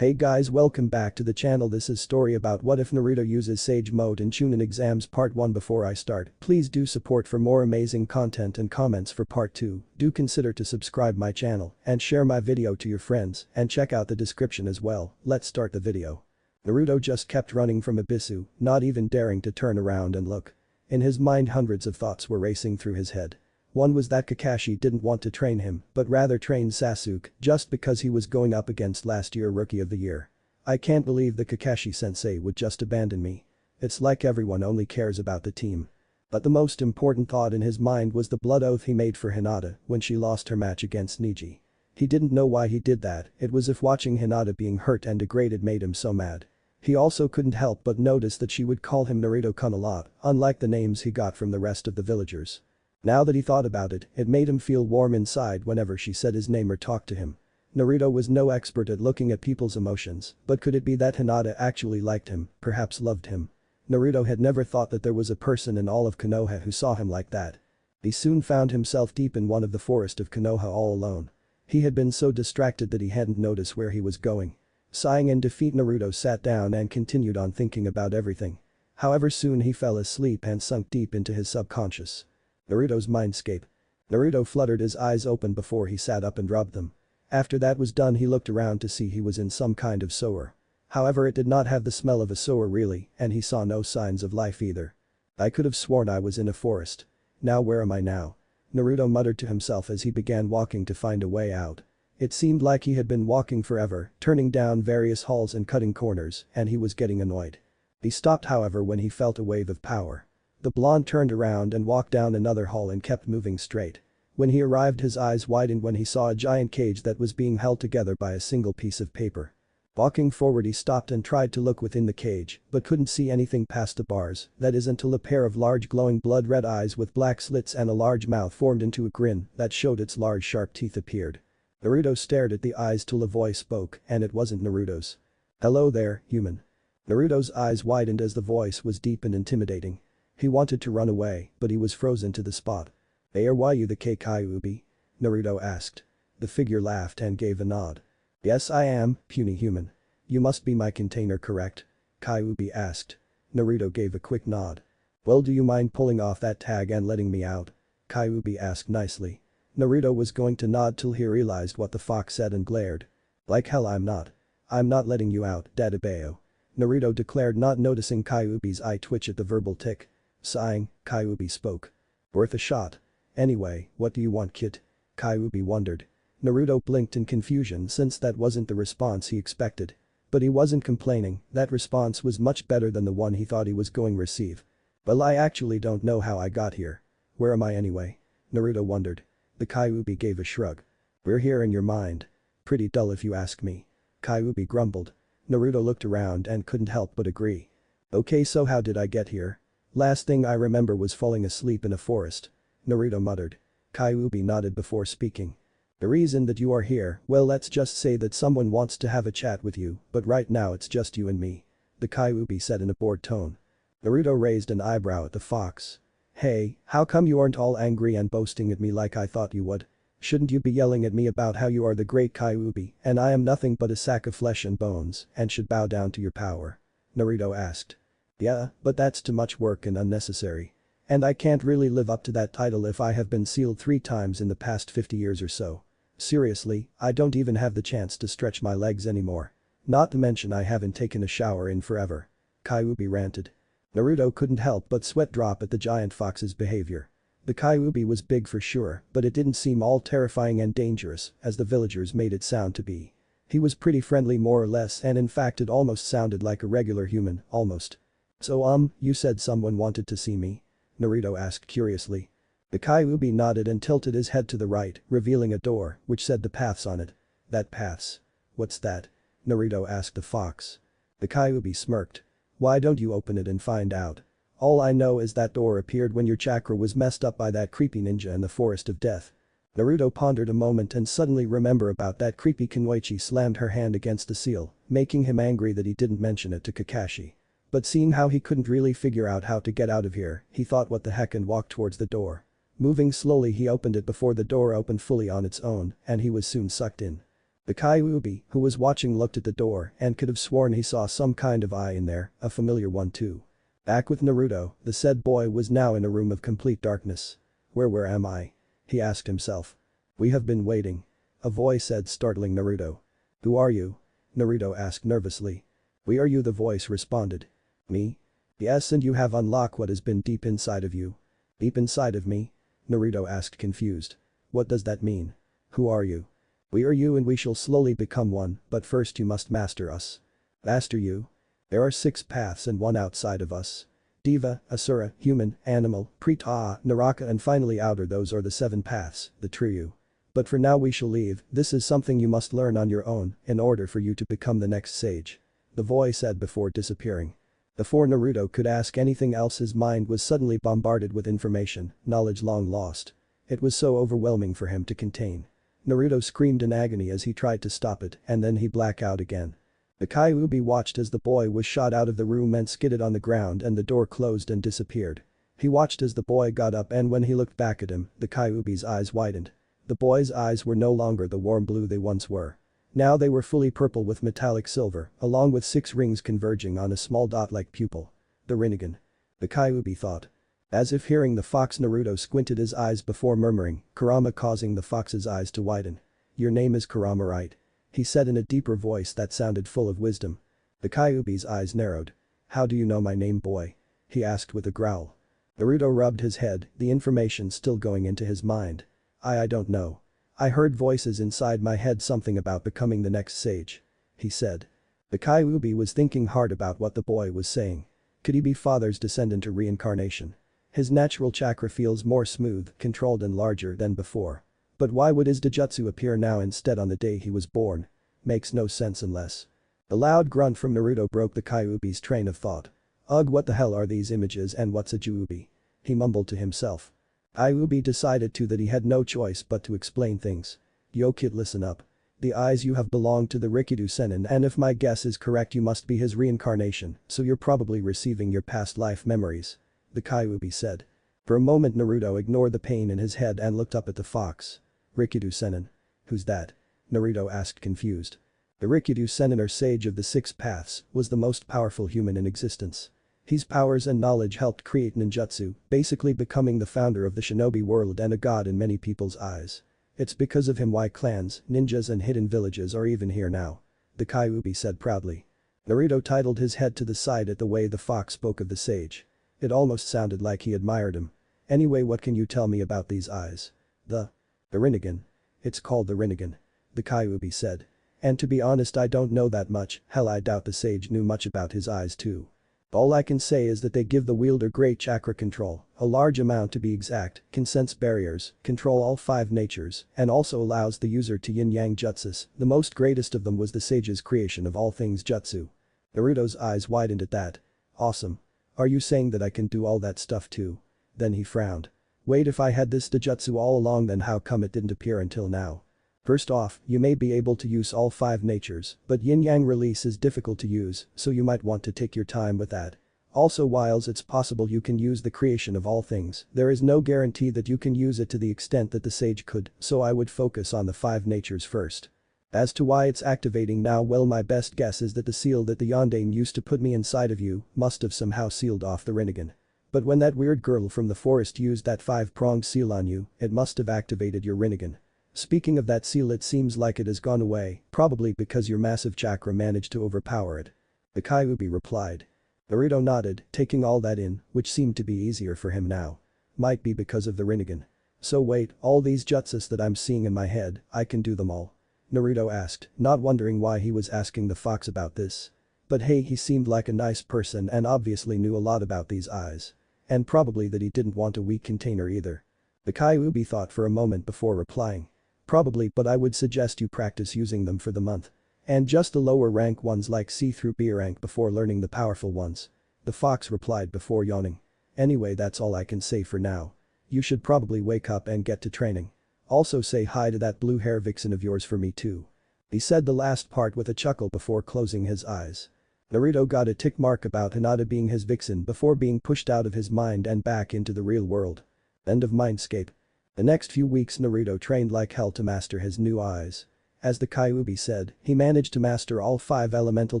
Hey guys, welcome back to the channel. This is story about what if Naruto uses Sage Mode in Chunin exams part 1. Before I start, please do support for more amazing content and comments for part 2. Do consider to subscribe my channel and share my video to your friends and check out the description as well. Let's start the video. Naruto just kept running from Abisu, not even daring to turn around and look. In his mind hundreds of thoughts were racing through his head. One was that Kakashi didn't want to train him but rather train Sasuke just because he was going up against last year Rookie of the Year. I can't believe the Kakashi-sensei would just abandon me. It's like everyone only cares about the team. But the most important thought in his mind was the blood oath he made for Hinata when she lost her match against Neji. He didn't know why he did that, it was if watching Hinata being hurt and degraded made him so mad. He also couldn't help but notice that she would call him Naruto-kun a lot, unlike the names he got from the rest of the villagers. Now that he thought about it, it made him feel warm inside whenever she said his name or talked to him. Naruto was no expert at looking at people's emotions, but could it be that Hinata actually liked him, perhaps loved him? Naruto had never thought that there was a person in all of Konoha who saw him like that. He soon found himself deep in one of the forest of Konoha all alone. He had been so distracted that he hadn't noticed where he was going. Sighing in defeat, Naruto sat down and continued on thinking about everything. However, soon he fell asleep and sunk deep into his subconscious. Naruto's mindscape. Naruto fluttered his eyes open before he sat up and rubbed them. After that was done, he looked around to see he was in some kind of sewer. However, it did not have the smell of a sewer really, and he saw no signs of life either. I could have sworn I was in a forest. Now where am I now? Naruto muttered to himself as he began walking to find a way out. It seemed like he had been walking forever, turning down various halls and cutting corners, and he was getting annoyed. He stopped however when he felt a wave of power. The blonde turned around and walked down another hall and kept moving straight. When he arrived, his eyes widened when he saw a giant cage that was being held together by a single piece of paper. Walking forward, he stopped and tried to look within the cage but couldn't see anything past the bars, that is until a pair of large glowing blood-red eyes with black slits and a large mouth formed into a grin that showed its large sharp teeth appeared. Naruto stared at the eyes till a voice spoke, and it wasn't Naruto's. "Hello there, human." Naruto's eyes widened as the voice was deep and intimidating. He wanted to run away, but he was frozen to the spot. "Hey, are you the Kyuubi?" Naruto asked. The figure laughed and gave a nod. "Yes, I am, puny human. You must be my container, correct?" Kyuubi asked. Naruto gave a quick nod. "Well, do you mind pulling off that tag and letting me out?" Kyuubi asked nicely. Naruto was going to nod till he realized what the fox said and glared. "Like hell I'm not. I'm not letting you out, Dadabeo." Naruto declared, not noticing Kyuubi's eye twitch at the verbal tick. Sighing, Kyuubi spoke. "Worth a shot. Anyway, what do you want, kid?" Kyuubi wondered. Naruto blinked in confusion since that wasn't the response he expected. But he wasn't complaining, that response was much better than the one he thought he was going to receive. "Well, I actually don't know how I got here. Where am I anyway?" Naruto wondered. The Kyuubi gave a shrug. "We're here in your mind. Pretty dull if you ask me." Kyuubi grumbled. Naruto looked around and couldn't help but agree. "Okay, so how did I get here? Last thing I remember was falling asleep in a forest." Naruto muttered. Kyuubi nodded before speaking. "The reason that you are here, well, let's just say that someone wants to have a chat with you, but right now it's just you and me," the Kyuubi said in a bored tone. Naruto raised an eyebrow at the fox. "Hey, how come you aren't all angry and boasting at me like I thought you would? Shouldn't you be yelling at me about how you are the great Kyuubi and I am nothing but a sack of flesh and bones and should bow down to your power?" Naruto asked. "Yeah, but that's too much work and unnecessary. And I can't really live up to that title if I have been sealed 3 times in the past 50 years or so. Seriously, I don't even have the chance to stretch my legs anymore. Not to mention I haven't taken a shower in forever." Kyuubi ranted. Naruto couldn't help but sweat drop at the giant fox's behavior. The Kyuubi was big for sure, but it didn't seem all terrifying and dangerous as the villagers made it sound to be. He was pretty friendly more or less, and in fact it almost sounded like a regular human, almost. "So you said someone wanted to see me?" Naruto asked curiously. The Kyuubi nodded and tilted his head to the right, revealing a door which said the paths on it. "That paths? What's that?" Naruto asked the fox. The Kyuubi smirked. "Why don't you open it and find out? All I know is that door appeared when your chakra was messed up by that creepy ninja in the forest of death." Naruto pondered a moment and suddenly remember about that creepy Kunoichi slammed her hand against the seal, making him angry that he didn't mention it to Kakashi. But seeing how he couldn't really figure out how to get out of here, he thought what the heck and walked towards the door. Moving slowly, he opened it before the door opened fully on its own, and he was soon sucked in. The Kyuubi, who was watching, looked at the door and could have sworn he saw some kind of eye in there, a familiar one too. Back with Naruto, the said boy was now in a room of complete darkness. Where am I? He asked himself. We have been waiting. A voice said, startling Naruto. Who are you? Naruto asked nervously. We are you, the voice responded. Me? Yes, and you have unlocked what has been deep inside of you. Deep inside of me? Naruto asked, confused. What does that mean? Who are you? We are you and we shall slowly become one, but first you must master us. Master you? There are 6 paths and one outside of us. Diva, Asura, human, animal, Preta, Naraka and finally outer, those are the 7 paths, the true you. But for now we shall leave, this is something you must learn on your own in order for you to become the next sage. The voice said before disappearing. Before Naruto could ask anything else, his mind was suddenly bombarded with information, knowledge long lost. It was so overwhelming for him to contain. Naruto screamed in agony as he tried to stop it and then he blacked out again. The Kyuubi watched as the boy was shot out of the room and skidded on the ground and the door closed and disappeared. He watched as the boy got up and when he looked back at him, the Kyuubi's eyes widened. The boy's eyes were no longer the warm blue they once were. Now they were fully purple with metallic silver, along with 6 rings converging on a small dot-like pupil. The Rinnegan. The Kyuubi thought. As if hearing the fox, Naruto squinted his eyes before murmuring, Kurama, causing the fox's eyes to widen. Your name is Kurama, right? He said in a deeper voice that sounded full of wisdom. The Kyuubi's eyes narrowed. How do you know my name, boy? He asked with a growl. Naruto rubbed his head, the information still going into his mind. I don't know. I heard voices inside my head, something about becoming the next sage. He said. The Kyuubi was thinking hard about what the boy was saying. Could he be father's descendant or reincarnation? His natural chakra feels more smooth, controlled and larger than before. But why would his Dojutsu appear now instead on the day he was born? Makes no sense unless. The loud grunt from Naruto broke the Kyuubi's train of thought. Ugh, what the hell are these images and what's a Juubi? He mumbled to himself. Kyuubi decided too that he had no choice but to explain things. Yo kid, listen up. The eyes you have belong to the Rikido Sennin, and if my guess is correct you must be his reincarnation, so you're probably receiving your past life memories. The Kyuubi said. For a moment Naruto ignored the pain in his head and looked up at the fox. Rikido Sennin. Who's that? Naruto asked, confused. The Rikido Sennin, or sage of the 6 paths, was the most powerful human in existence. His powers and knowledge helped create ninjutsu, basically becoming the founder of the shinobi world and a god in many people's eyes. It's because of him why clans, ninjas and hidden villages are even here now. The Kyuubi said proudly. Naruto tilted his head to the side at the way the fox spoke of the sage. It almost sounded like he admired him. Anyway, what can you tell me about these eyes? The Rinnegan. It's called the Rinnegan. The Kyuubi said. And to be honest, I don't know that much, hell I doubt the sage knew much about his eyes too. All I can say is that they give the wielder great chakra control, a large amount to be exact, can sense barriers, control all 5 natures, and also allows the user to yin-yang jutsus. The most greatest of them was the sage's creation of all things jutsu. Naruto's eyes widened at that. Awesome. Are you saying that I can do all that stuff too? Then he frowned. Wait, if I had this Dojutsu all along, then how come it didn't appear until now? First off, you may be able to use all 5 natures, but yin-yang release is difficult to use, so you might want to take your time with that. Also, whilst it's possible you can use the creation of all things, there is no guarantee that you can use it to the extent that the sage could, so I would focus on the 5 natures first. As to why it's activating now, well, my best guess is that the seal that the Yondaime used to put me inside of you must have somehow sealed off the Rinnegan. But when that weird girl from the forest used that 5-pronged seal on you, it must have activated your Rinnegan. Speaking of that seal, it seems like it has gone away, probably because your massive chakra managed to overpower it. The Kyuubi replied. Naruto nodded, taking all that in, which seemed to be easier for him now. Might be because of the Rinnegan. So wait, all these jutsus that I'm seeing in my head, I can do them all? Naruto asked, not wondering why he was asking the fox about this. But hey, he seemed like a nice person and obviously knew a lot about these eyes. And probably that he didn't want a weak container either. The Kyuubi thought for a moment before replying. Probably, but I would suggest you practice using them for the month. And just the lower rank ones like C through B rank before learning the powerful ones. The fox replied before yawning. Anyway, that's all I can say for now. You should probably wake up and get to training. Also say hi to that blue hair vixen of yours for me too. He said the last part with a chuckle before closing his eyes. Naruto got a tick mark about Hinata being his vixen before being pushed out of his mind and back into the real world. End of Mindscape. The next few weeks Naruto trained like hell to master his new eyes. As the Kyuubi said, he managed to master all 5 elemental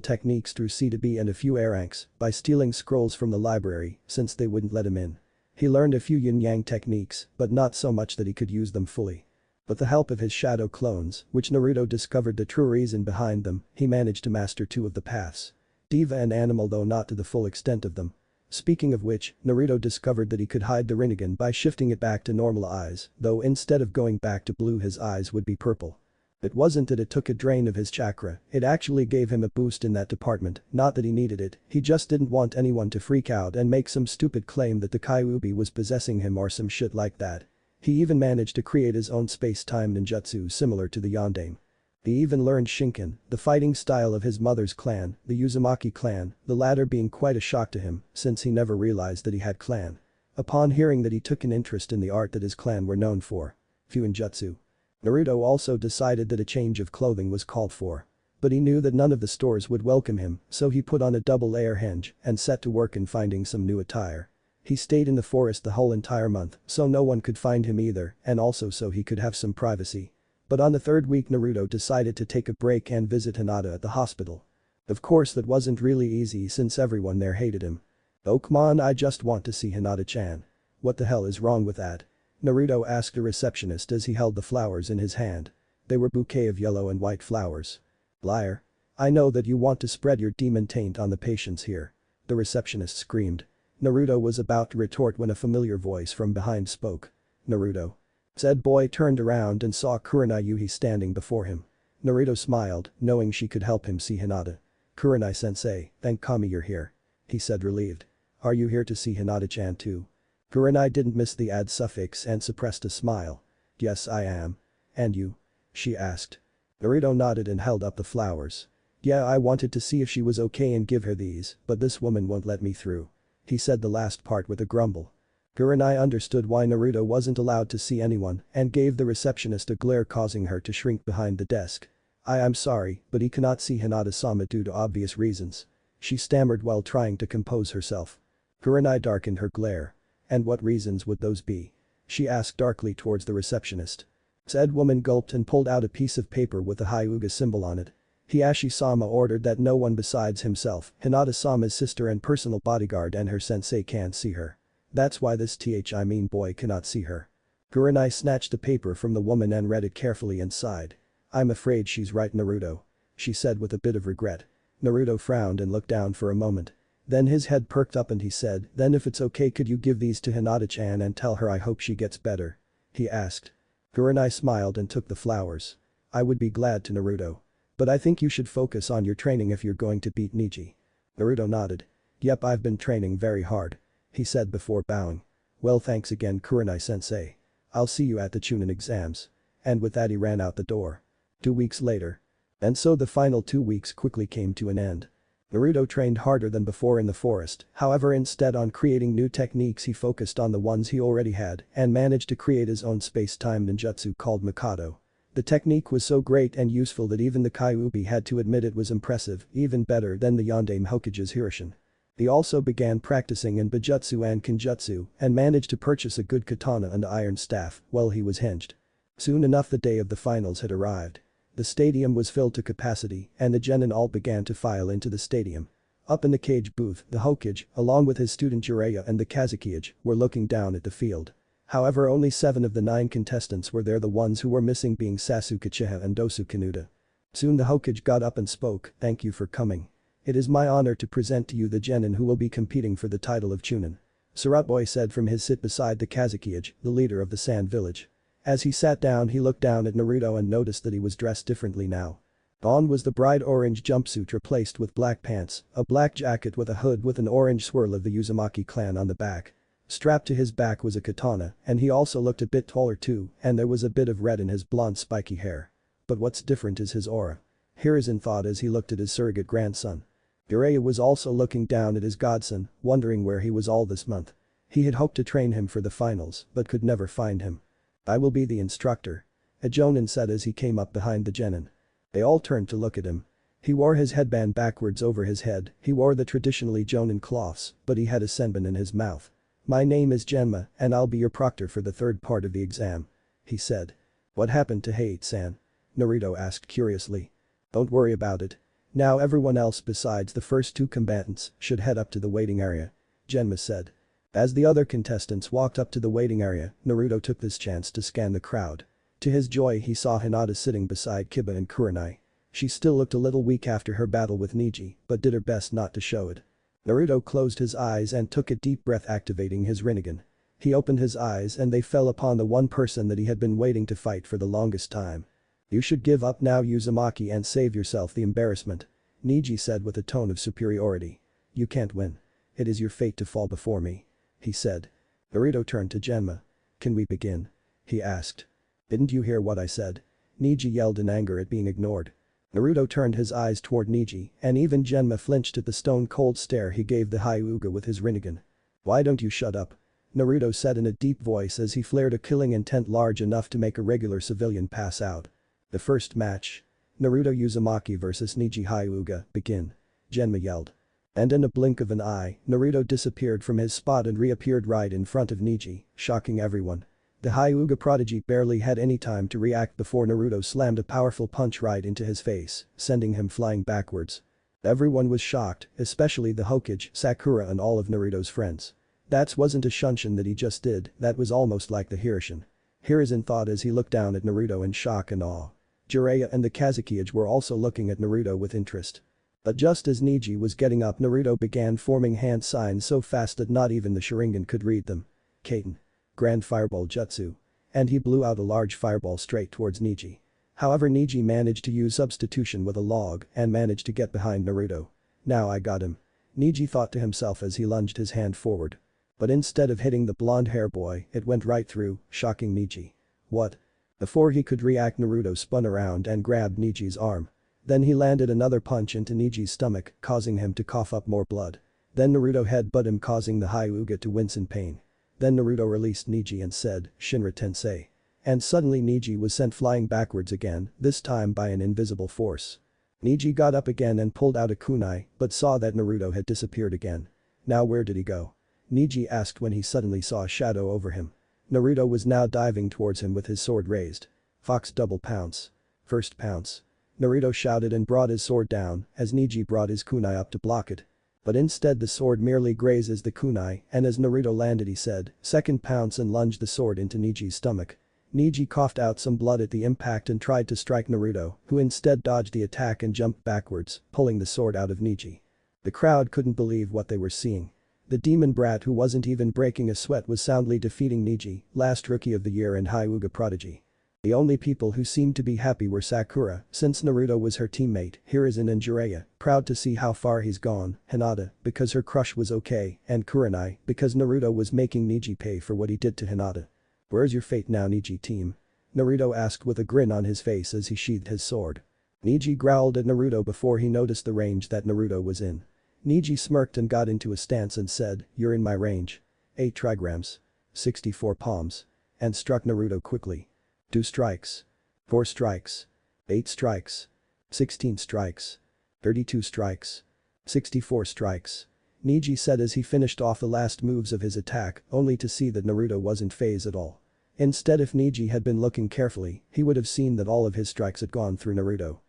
techniques through C to B and a few air ranks by stealing scrolls from the library since they wouldn't let him in. He learned a few yin-yang techniques, but not so much that he could use them fully. With the help of his shadow clones, which Naruto discovered the true reason behind them, he managed to master 2 of the paths. Diva and Animal, though not to the full extent of them. Speaking of which, Naruto discovered that he could hide the Rinnegan by shifting it back to normal eyes, though instead of going back to blue his eyes would be purple. It wasn't that it took a drain of his chakra, it actually gave him a boost in that department, not that he needed it, he just didn't want anyone to freak out and make some stupid claim that the Kyuubi was possessing him or some shit like that. He even managed to create his own space-time ninjutsu similar to the Yondaime. He even learned Shinken, the fighting style of his mother's clan, the Uzumaki clan, the latter being quite a shock to him since he never realized that he had clan. Upon hearing that he took an interest in the art that his clan were known for. Fuinjutsu. Naruto also decided that a change of clothing was called for. But he knew that none of the stores would welcome him, so he put on a double-layer henge and set to work in finding some new attire. He stayed in the forest the whole entire month, so no one could find him either, and also so he could have some privacy. But on the 3rd week Naruto decided to take a break and visit Hinata at the hospital. Of course that wasn't really easy since everyone there hated him. "Oh come on, I just want to see Hinata-chan. What the hell is wrong with that?" Naruto asked a receptionist as he held the flowers in his hand. They were bouquet of yellow and white flowers. "Liar. I know that you want to spread your demon taint on the patients here." The receptionist screamed. Naruto was about to retort when a familiar voice from behind spoke. "Naruto." Said boy turned around and saw Kurenai Yuhi standing before him. Naruto smiled, knowing she could help him see Hinata. "Kurenai-sensei, thank Kami you're here," he said relieved. "Are you here to see Hinata-chan too?" Kurenai didn't miss the add suffix and suppressed a smile. "Yes I am. And you?" she asked. Naruto nodded and held up the flowers. "Yeah, I wanted to see if she was okay and give her these, but this woman won't let me through." He said the last part with a grumble. Kurenai understood why Naruto wasn't allowed to see anyone and gave the receptionist a glare causing her to shrink behind the desk. I'm sorry, but he cannot see Hinata-sama due to obvious reasons." She stammered while trying to compose herself. Kurenai darkened her glare. "And what reasons would those be?" she asked darkly towards the receptionist. Said woman gulped and pulled out a piece of paper with a Hyuga symbol on it. Hiashi-sama ordered that no one besides himself, Hinata-sama's sister and personal bodyguard and her sensei can't see her. That's why this boy cannot see her. Kurenai snatched the paper from the woman and read it carefully and sighed. "I'm afraid she's right, Naruto," she said with a bit of regret. Naruto frowned and looked down for a moment. Then his head perked up and he said, "Then if it's okay could you give these to Hinata-chan and tell her I hope she gets better?" he asked. Kurenai smiled and took the flowers. "I would be glad to, Naruto. But I think you should focus on your training if you're going to beat Niji." Naruto nodded. "Yep, I've been training very hard," he said before bowing. "Well thanks again Kurenai-sensei. I'll see you at the Chunin exams." And with that he ran out the door. 2 weeks later. And so the final 2 weeks quickly came to an end. Naruto trained harder than before in the forest, however instead on creating new techniques he focused on the ones he already had and managed to create his own space-time ninjutsu called Mikado. The technique was so great and useful that even the Kyuubi had to admit it was impressive, even better than the Yondaime Hokage's Hiroshin. He also began practicing in Bijutsu and Kenjutsu and managed to purchase a good katana and iron staff while he was hinged. Soon enough the day of the finals had arrived. The stadium was filled to capacity and the genin all began to file into the stadium. Up in the cage booth, the Hokage, along with his student Jiraiya and the Kazekage, were looking down at the field. However only 7 of the 9 contestants were there, the ones who were missing being Sasuke Uchiha and Dosu Kanuta. Soon the Hokage got up and spoke, "Thank you for coming. It is my honor to present to you the genin who will be competing for the title of Chunin." Suratboy said from his sit beside the Kazekage, the leader of the Sand Village. As he sat down he looked down at Naruto and noticed that he was dressed differently now. On was the bright orange jumpsuit replaced with black pants, a black jacket with a hood with an orange swirl of the Uzumaki clan on the back. Strapped to his back was a katana and he also looked a bit taller too and there was a bit of red in his blonde spiky hair. But what's different is his aura. Hiruzen thought as he looked at his surrogate grandson. Jiraiya was also looking down at his godson, wondering where he was all this month. He had hoped to train him for the finals but could never find him. "I will be the instructor," a jonin said as he came up behind the genin. They all turned to look at him. He wore his headband backwards over his head, he wore the traditionally jonin cloths, but he had a senbon in his mouth. "My name is Genma and I'll be your proctor for the 3rd part of the exam," he said. "What happened to Hate-san?" Naruto asked curiously. Don't worry about it. Now everyone else besides the first two combatants should head up to the waiting area. Genma said. As the other contestants walked up to the waiting area, Naruto took this chance to scan the crowd. To his joy he saw Hinata sitting beside Kiba and Kurenai. She still looked a little weak after her battle with Neji, but did her best not to show it. Naruto closed his eyes and took a deep breath, activating his Rinnegan. He opened his eyes and they fell upon the one person that he had been waiting to fight for the longest time. You should give up now, Uzumaki, and save yourself the embarrassment. Neji said with a tone of superiority. You can't win. It is your fate to fall before me. He said. Naruto turned to Genma. Can we begin? He asked. Didn't you hear what I said? Neji yelled in anger at being ignored. Naruto turned his eyes toward Neji, and even Genma flinched at the stone-cold stare he gave the Hyuga with his Rinnegan. Why don't you shut up? Naruto said in a deep voice as he flared a killing intent large enough to make a regular civilian pass out. The first match. Naruto Uzumaki vs Neji Hyuga, begin. Genma yelled. And in a blink of an eye, Naruto disappeared from his spot and reappeared right in front of Neji, shocking everyone. The Hyuga prodigy barely had any time to react before Naruto slammed a powerful punch right into his face, sending him flying backwards. Everyone was shocked, especially the Hokage, Sakura and all of Naruto's friends. That wasn't a shunshin that he just did, that was almost like the Hirishin. Hiruzen thought as he looked down at Naruto in shock and awe. Jiraiya and the Kazekage were also looking at Naruto with interest. But just as Neji was getting up, Naruto began forming hand signs so fast that not even the Sharingan could read them. Kaiten. Grand Fireball Jutsu. And he blew out a large fireball straight towards Neji. However, Neji managed to use substitution with a log and managed to get behind Naruto. Now I got him. Neji thought to himself as he lunged his hand forward. But instead of hitting the blonde hair boy, it went right through, shocking Neji. What? Before he could react, Naruto spun around and grabbed Neji's arm. Then he landed another punch into Neji's stomach, causing him to cough up more blood. Then Naruto headbutted him, causing the Hyuga to wince in pain. Then Naruto released Neji and said, Shinra Tensei. And suddenly Neji was sent flying backwards again, this time by an invisible force. Neji got up again and pulled out a kunai, but saw that Naruto had disappeared again. Now where did he go? Neji asked when he suddenly saw a shadow over him. Naruto was now diving towards him with his sword raised. Fox double pounce. First pounce. Naruto shouted and brought his sword down as Neji brought his kunai up to block it. But instead the sword merely grazes the kunai, and as Naruto landed he said, second pounce, and lunged the sword into Neji's stomach. Neji coughed out some blood at the impact and tried to strike Naruto, who instead dodged the attack and jumped backwards, pulling the sword out of Neji. The crowd couldn't believe what they were seeing. The demon brat who wasn't even breaking a sweat was soundly defeating Neji, last rookie of the year and Hyuga prodigy. The only people who seemed to be happy were Sakura, since Naruto was her teammate, Hiruzen and Jiraiya, proud to see how far he's gone, Hinata, because her crush was okay, and Kurenai, because Naruto was making Neji pay for what he did to Hinata. Where's your fate now, Neji team? Naruto asked with a grin on his face as he sheathed his sword. Neji growled at Naruto before he noticed the range that Naruto was in. Neji smirked and got into a stance and said, you're in my range. 8 trigrams. 64 palms. And struck Naruto quickly. 2 strikes. 4 strikes. 8 strikes. 16 strikes. 32 strikes. 64 strikes. Neji said as he finished off the last moves of his attack, only to see that Naruto wasn't phased at all. Instead, if Neji had been looking carefully, he would have seen that all of his strikes had gone through Naruto.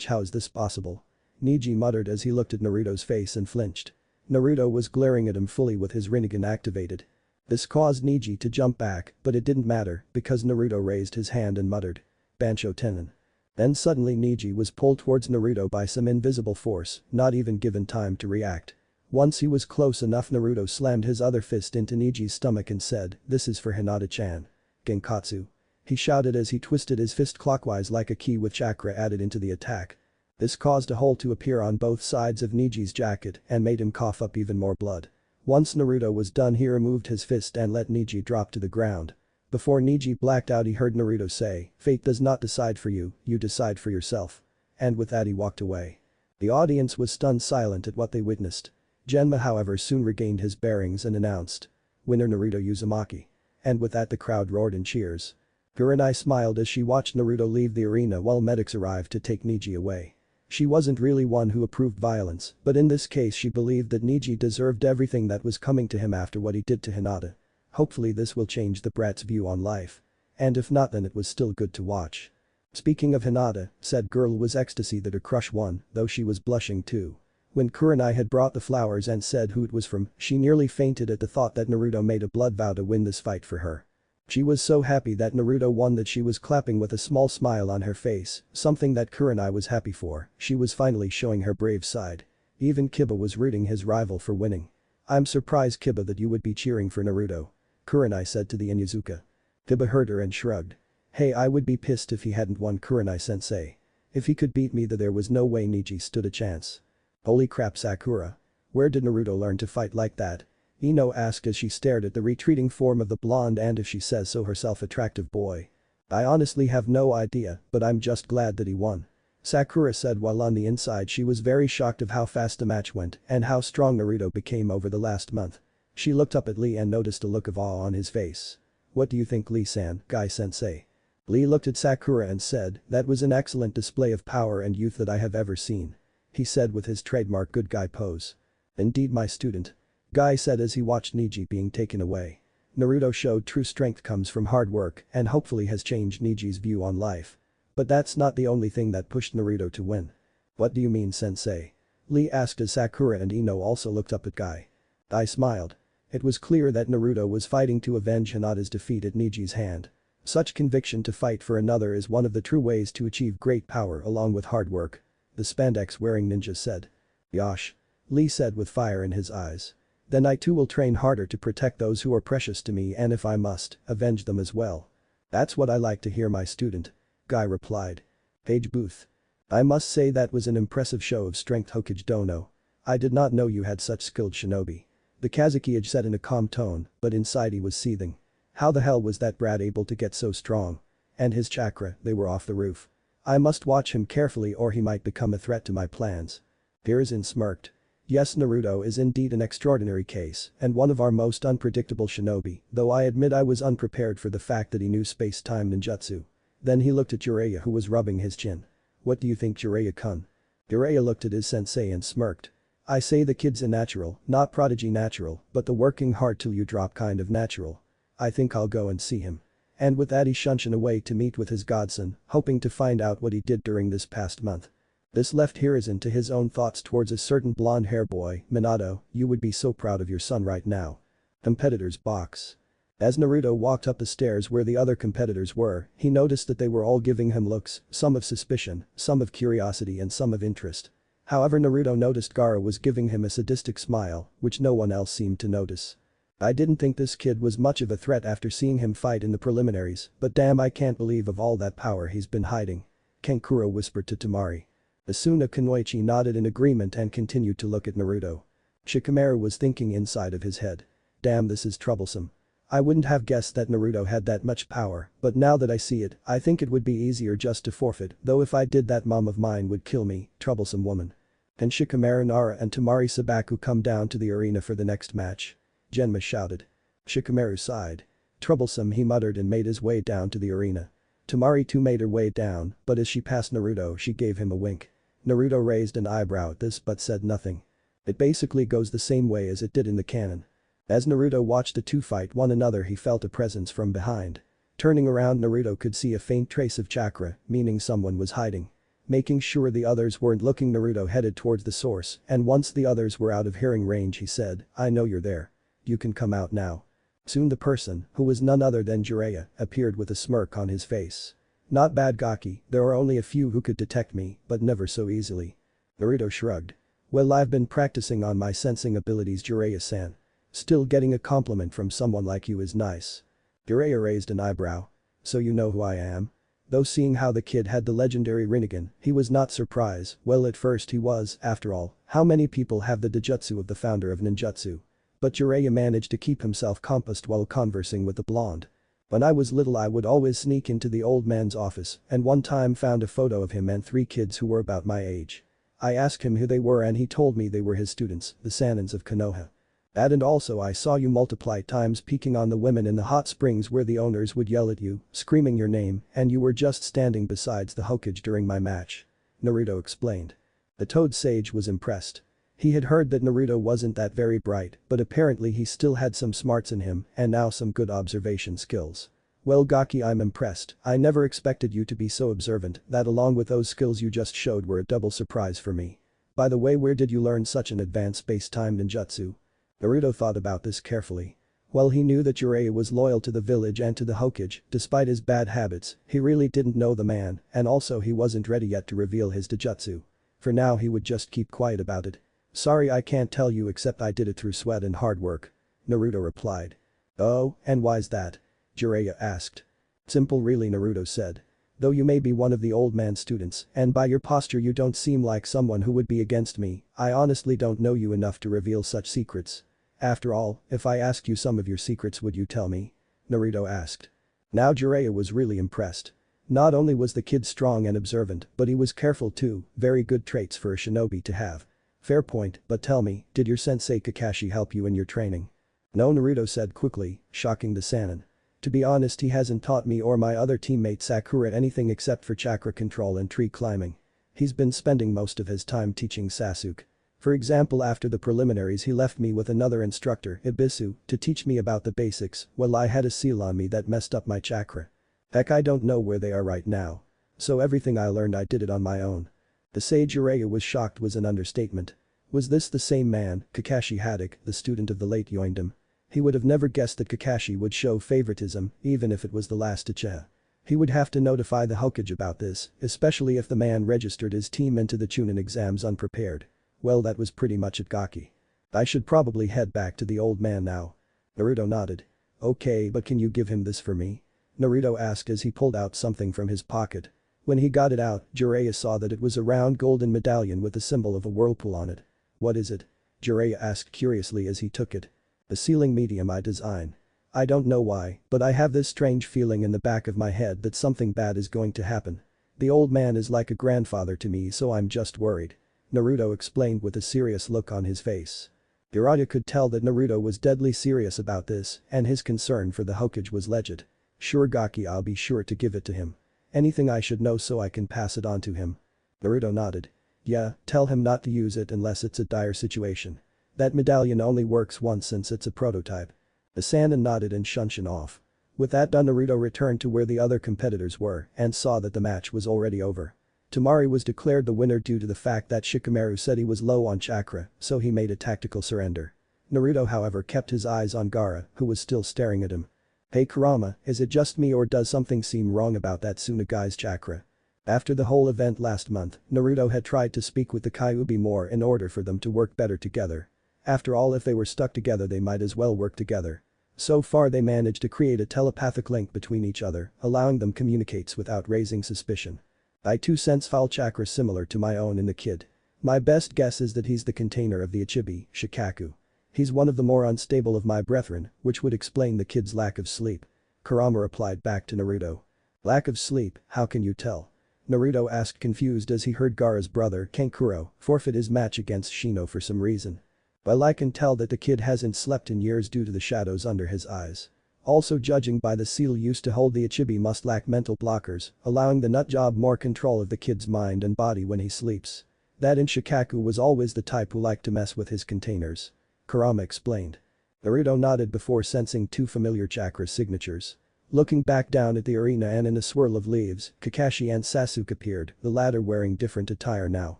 How is this possible? Neji muttered as he looked at Naruto's face and flinched. Naruto was glaring at him fully with his Rinnegan activated. This caused Neji to jump back, but it didn't matter because Naruto raised his hand and muttered. Bansho Tenin. Then suddenly Neji was pulled towards Naruto by some invisible force, not even given time to react. Once he was close enough, Naruto slammed his other fist into Neji's stomach and said, this is for Hinata-chan. Genkatsu. He shouted as he twisted his fist clockwise like a key with chakra added into the attack. This caused a hole to appear on both sides of Neji's jacket and made him cough up even more blood. Once Naruto was done, he removed his fist and let Neji drop to the ground. Before Neji blacked out, he heard Naruto say, fate does not decide for you, you decide for yourself. And with that he walked away. The audience was stunned silent at what they witnessed. Genma, however, soon regained his bearings and announced. Winner Naruto Uzumaki. And with that the crowd roared in cheers. Kurenai smiled as she watched Naruto leave the arena while medics arrived to take Neji away. She wasn't really one who approved violence, but in this case she believed that Neji deserved everything that was coming to him after what he did to Hinata. Hopefully this will change the brat's view on life. And if not, then it was still good to watch. Speaking of Hinata, said girl was ecstasy that her crush won, though she was blushing too. When Kurenai had brought the flowers and said who it was from, she nearly fainted at the thought that Naruto made a blood vow to win this fight for her. She was so happy that Naruto won that she was clapping with a small smile on her face, something that Kurenai was happy for. She was finally showing her brave side. Even Kiba was rooting his rival for winning. I'm surprised Kiba that you would be cheering for Naruto. Kurenai said to the Inuzuka. Kiba heard her and shrugged. Hey, I would be pissed if he hadn't won, Kurenai-sensei. If he could beat me there was no way Niji stood a chance. Holy crap, Sakura. Where did Naruto learn to fight like that? Ino asked as she stared at the retreating form of the blonde and, if she says so herself, attractive boy. I honestly have no idea, but I'm just glad that he won. Sakura said while on the inside she was very shocked of how fast the match went and how strong Naruto became over the last month. She looked up at Lee and noticed a look of awe on his face. What do you think, Lee-san, Guy-sensei? Lee looked at Sakura and said, that was an excellent display of power and youth that I have ever seen. He said with his trademark good guy pose. Indeed, my student. Guy said as he watched Niji being taken away. Naruto showed true strength comes from hard work and hopefully has changed Niji's view on life. But that's not the only thing that pushed Naruto to win. What do you mean, sensei? Lee asked as Sakura and Ino also looked up at Guy. I smiled. It was clear that Naruto was fighting to avenge Hinata's defeat at Niji's hand. Such conviction to fight for another is one of the true ways to achieve great power along with hard work. The spandex-wearing ninja said. Yosh. Lee said with fire in his eyes. Then I too will train harder to protect those who are precious to me and if I must, avenge them as well. That's what I like to hear, my student. Guy replied. Page Booth. I must say that was an impressive show of strength, Hokage Dono. I did not know you had such skilled shinobi. The Kazuki said in a calm tone, but inside he was seething. How the hell was that brat able to get so strong? And his chakra, they were off the roof. I must watch him carefully or he might become a threat to my plans. Hiruzen smirked. Yes, Naruto is indeed an extraordinary case and one of our most unpredictable shinobi, though I admit I was unprepared for the fact that he knew space-time ninjutsu. Then he looked at Jiraiya who was rubbing his chin. What do you think, Jiraiya-kun? Jiraiya looked at his sensei and smirked. I say the kid's a natural, not prodigy natural, but the working hard till you drop kind of natural. I think I'll go and see him. And with that he shunshin away to meet with his godson, hoping to find out what he did during this past month. This left Hiruzen to his own thoughts towards a certain blonde-hair boy. Minato, you would be so proud of your son right now. Competitors box. As Naruto walked up the stairs where the other competitors were, he noticed that they were all giving him looks, some of suspicion, some of curiosity and some of interest. However, Naruto noticed Gaara was giving him a sadistic smile, which no one else seemed to notice. I didn't think this kid was much of a threat after seeing him fight in the preliminaries, but damn, I can't believe of all that power he's been hiding. Kankuro whispered to Temari. Asuna Kunoichi nodded in agreement and continued to look at Naruto. Shikamaru was thinking inside of his head. Damn, this is troublesome. I wouldn't have guessed that Naruto had that much power, but now that I see it, I think it would be easier just to forfeit, though if I did that mom of mine would kill me, troublesome woman. Can Shikamaru, Nara and Temari Sabaku come down to the arena for the next match? Genma shouted. Shikamaru sighed. Troublesome, he muttered and made his way down to the arena. Temari too made her way down, but as she passed Naruto she gave him a wink. Naruto raised an eyebrow at this but said nothing. It basically goes the same way as it did in the canon. As Naruto watched the two fight one another he felt a presence from behind. Turning around, Naruto could see a faint trace of chakra, meaning someone was hiding. Making sure the others weren't looking, Naruto headed towards the source and once the others were out of hearing range he said, I know you're there. You can come out now. Soon the person, who was none other than Jiraiya, appeared with a smirk on his face. Not bad, Gaki, there are only a few who could detect me, but never so easily. Naruto shrugged. Well, I've been practicing on my sensing abilities, Jiraiya-san. Still, getting a compliment from someone like you is nice. Jiraiya raised an eyebrow. So you know who I am? Though seeing how the kid had the legendary Rinnegan, he was not surprised. Well, at first he was, after all, how many people have the Dojutsu of the founder of ninjutsu? But Jiraiya managed to keep himself composed while conversing with the blonde. When I was little I would always sneak into the old man's office and one time found a photo of him and 3 kids who were about my age. I asked him who they were and he told me they were his students, the Sanins of Konoha. And also I saw you multiply times peeking on the women in the hot springs where the owners would yell at you, screaming your name, and you were just standing besides the Hokage during my match. Naruto explained. The Toad Sage was impressed. He had heard that Naruto wasn't that very bright, but apparently he still had some smarts in him and now some good observation skills. Well Gaki, I'm impressed. I never expected you to be so observant. That along with those skills you just showed were a double surprise for me. By the way, where did you learn such an advanced space-time ninjutsu? Naruto thought about this carefully. While he knew that Jiraiya was loyal to the village and to the Hokage, despite his bad habits, he really didn't know the man, and also he wasn't ready yet to reveal his taijutsu. For now he would just keep quiet about it. Sorry, I can't tell you, except I did it through sweat and hard work. Naruto replied. Oh, and why's that? Jiraiya asked. Simple really, Naruto said. Though you may be one of the old man's students, and by your posture you don't seem like someone who would be against me, I honestly don't know you enough to reveal such secrets. After all, if I asked you some of your secrets, would you tell me? Naruto asked. Now Jiraiya was really impressed. Not only was the kid strong and observant, but he was careful too, very good traits for a shinobi to have. Fair point, but tell me, did your sensei Kakashi help you in your training? No, Naruto said quickly, shocking the Sannin. To be honest, he hasn't taught me or my other teammate Sakura anything except for chakra control and tree climbing. He's been spending most of his time teaching Sasuke. For example, after the preliminaries he left me with another instructor, Ibisu, to teach me about the basics. Well, I had a seal on me that messed up my chakra. Heck, I don't know where they are right now. So everything I learned I did it on my own. To say Jiraiya was shocked was an understatement. Was this the same man, Kakashi Haddock, the student of the late Yoindem? He would have never guessed that Kakashi would show favoritism, even if it was the last Uchiha. He would have to notify the Hokage about this, especially if the man registered his team into the Chunin exams unprepared. Well, that was pretty much it, Gaki. I should probably head back to the old man now. Naruto nodded. Okay, but can you give him this for me? Naruto asked as he pulled out something from his pocket. When he got it out, Jiraiya saw that it was a round golden medallion with the symbol of a whirlpool on it. What is it? Jiraiya asked curiously as he took it. The sealing medium I design. I don't know why, but I have this strange feeling in the back of my head that something bad is going to happen. The old man is like a grandfather to me, so I'm just worried. Naruto explained with a serious look on his face. Jiraiya could tell that Naruto was deadly serious about this, and his concern for the Hokage was legit. Sure Gaki, I'll be sure to give it to him. Anything I should know so I can pass it on to him. Naruto nodded. Yeah, tell him not to use it unless it's a dire situation. That medallion only works once since it's a prototype. The Sannin nodded and shunshin off. With that done, Naruto returned to where the other competitors were and saw that the match was already over. Temari was declared the winner due to the fact that Shikamaru said he was low on chakra, so he made a tactical surrender. Naruto however kept his eyes on Gaara, who was still staring at him. Hey Kurama, is it just me or does something seem wrong about that Tsunagai's chakra? After the whole event last month, Naruto had tried to speak with the Kyuubi more in order for them to work better together. After all, if they were stuck together they might as well work together. So far they managed to create a telepathic link between each other, allowing them communicates without raising suspicion. I too sense foul chakra similar to my own in the kid. My best guess is that he's the container of the Ichibi, Shikaku. He's one of the more unstable of my brethren, which would explain the kid's lack of sleep. Kurama replied back to Naruto. Lack of sleep, how can you tell? Naruto asked confused as he heard Gaara's brother, Kankuro, forfeit his match against Shino for some reason. Well, I can tell that the kid hasn't slept in years due to the shadows under his eyes. Also, judging by the seal used to hold the Ichibi must lack mental blockers, allowing the nutjob more control of the kid's mind and body when he sleeps. That in Shikaku was always the type who liked to mess with his containers. Kurama explained. Naruto nodded before sensing two familiar chakra signatures. Looking back down at the arena and in a swirl of leaves, Kakashi and Sasuke appeared, the latter wearing different attire now.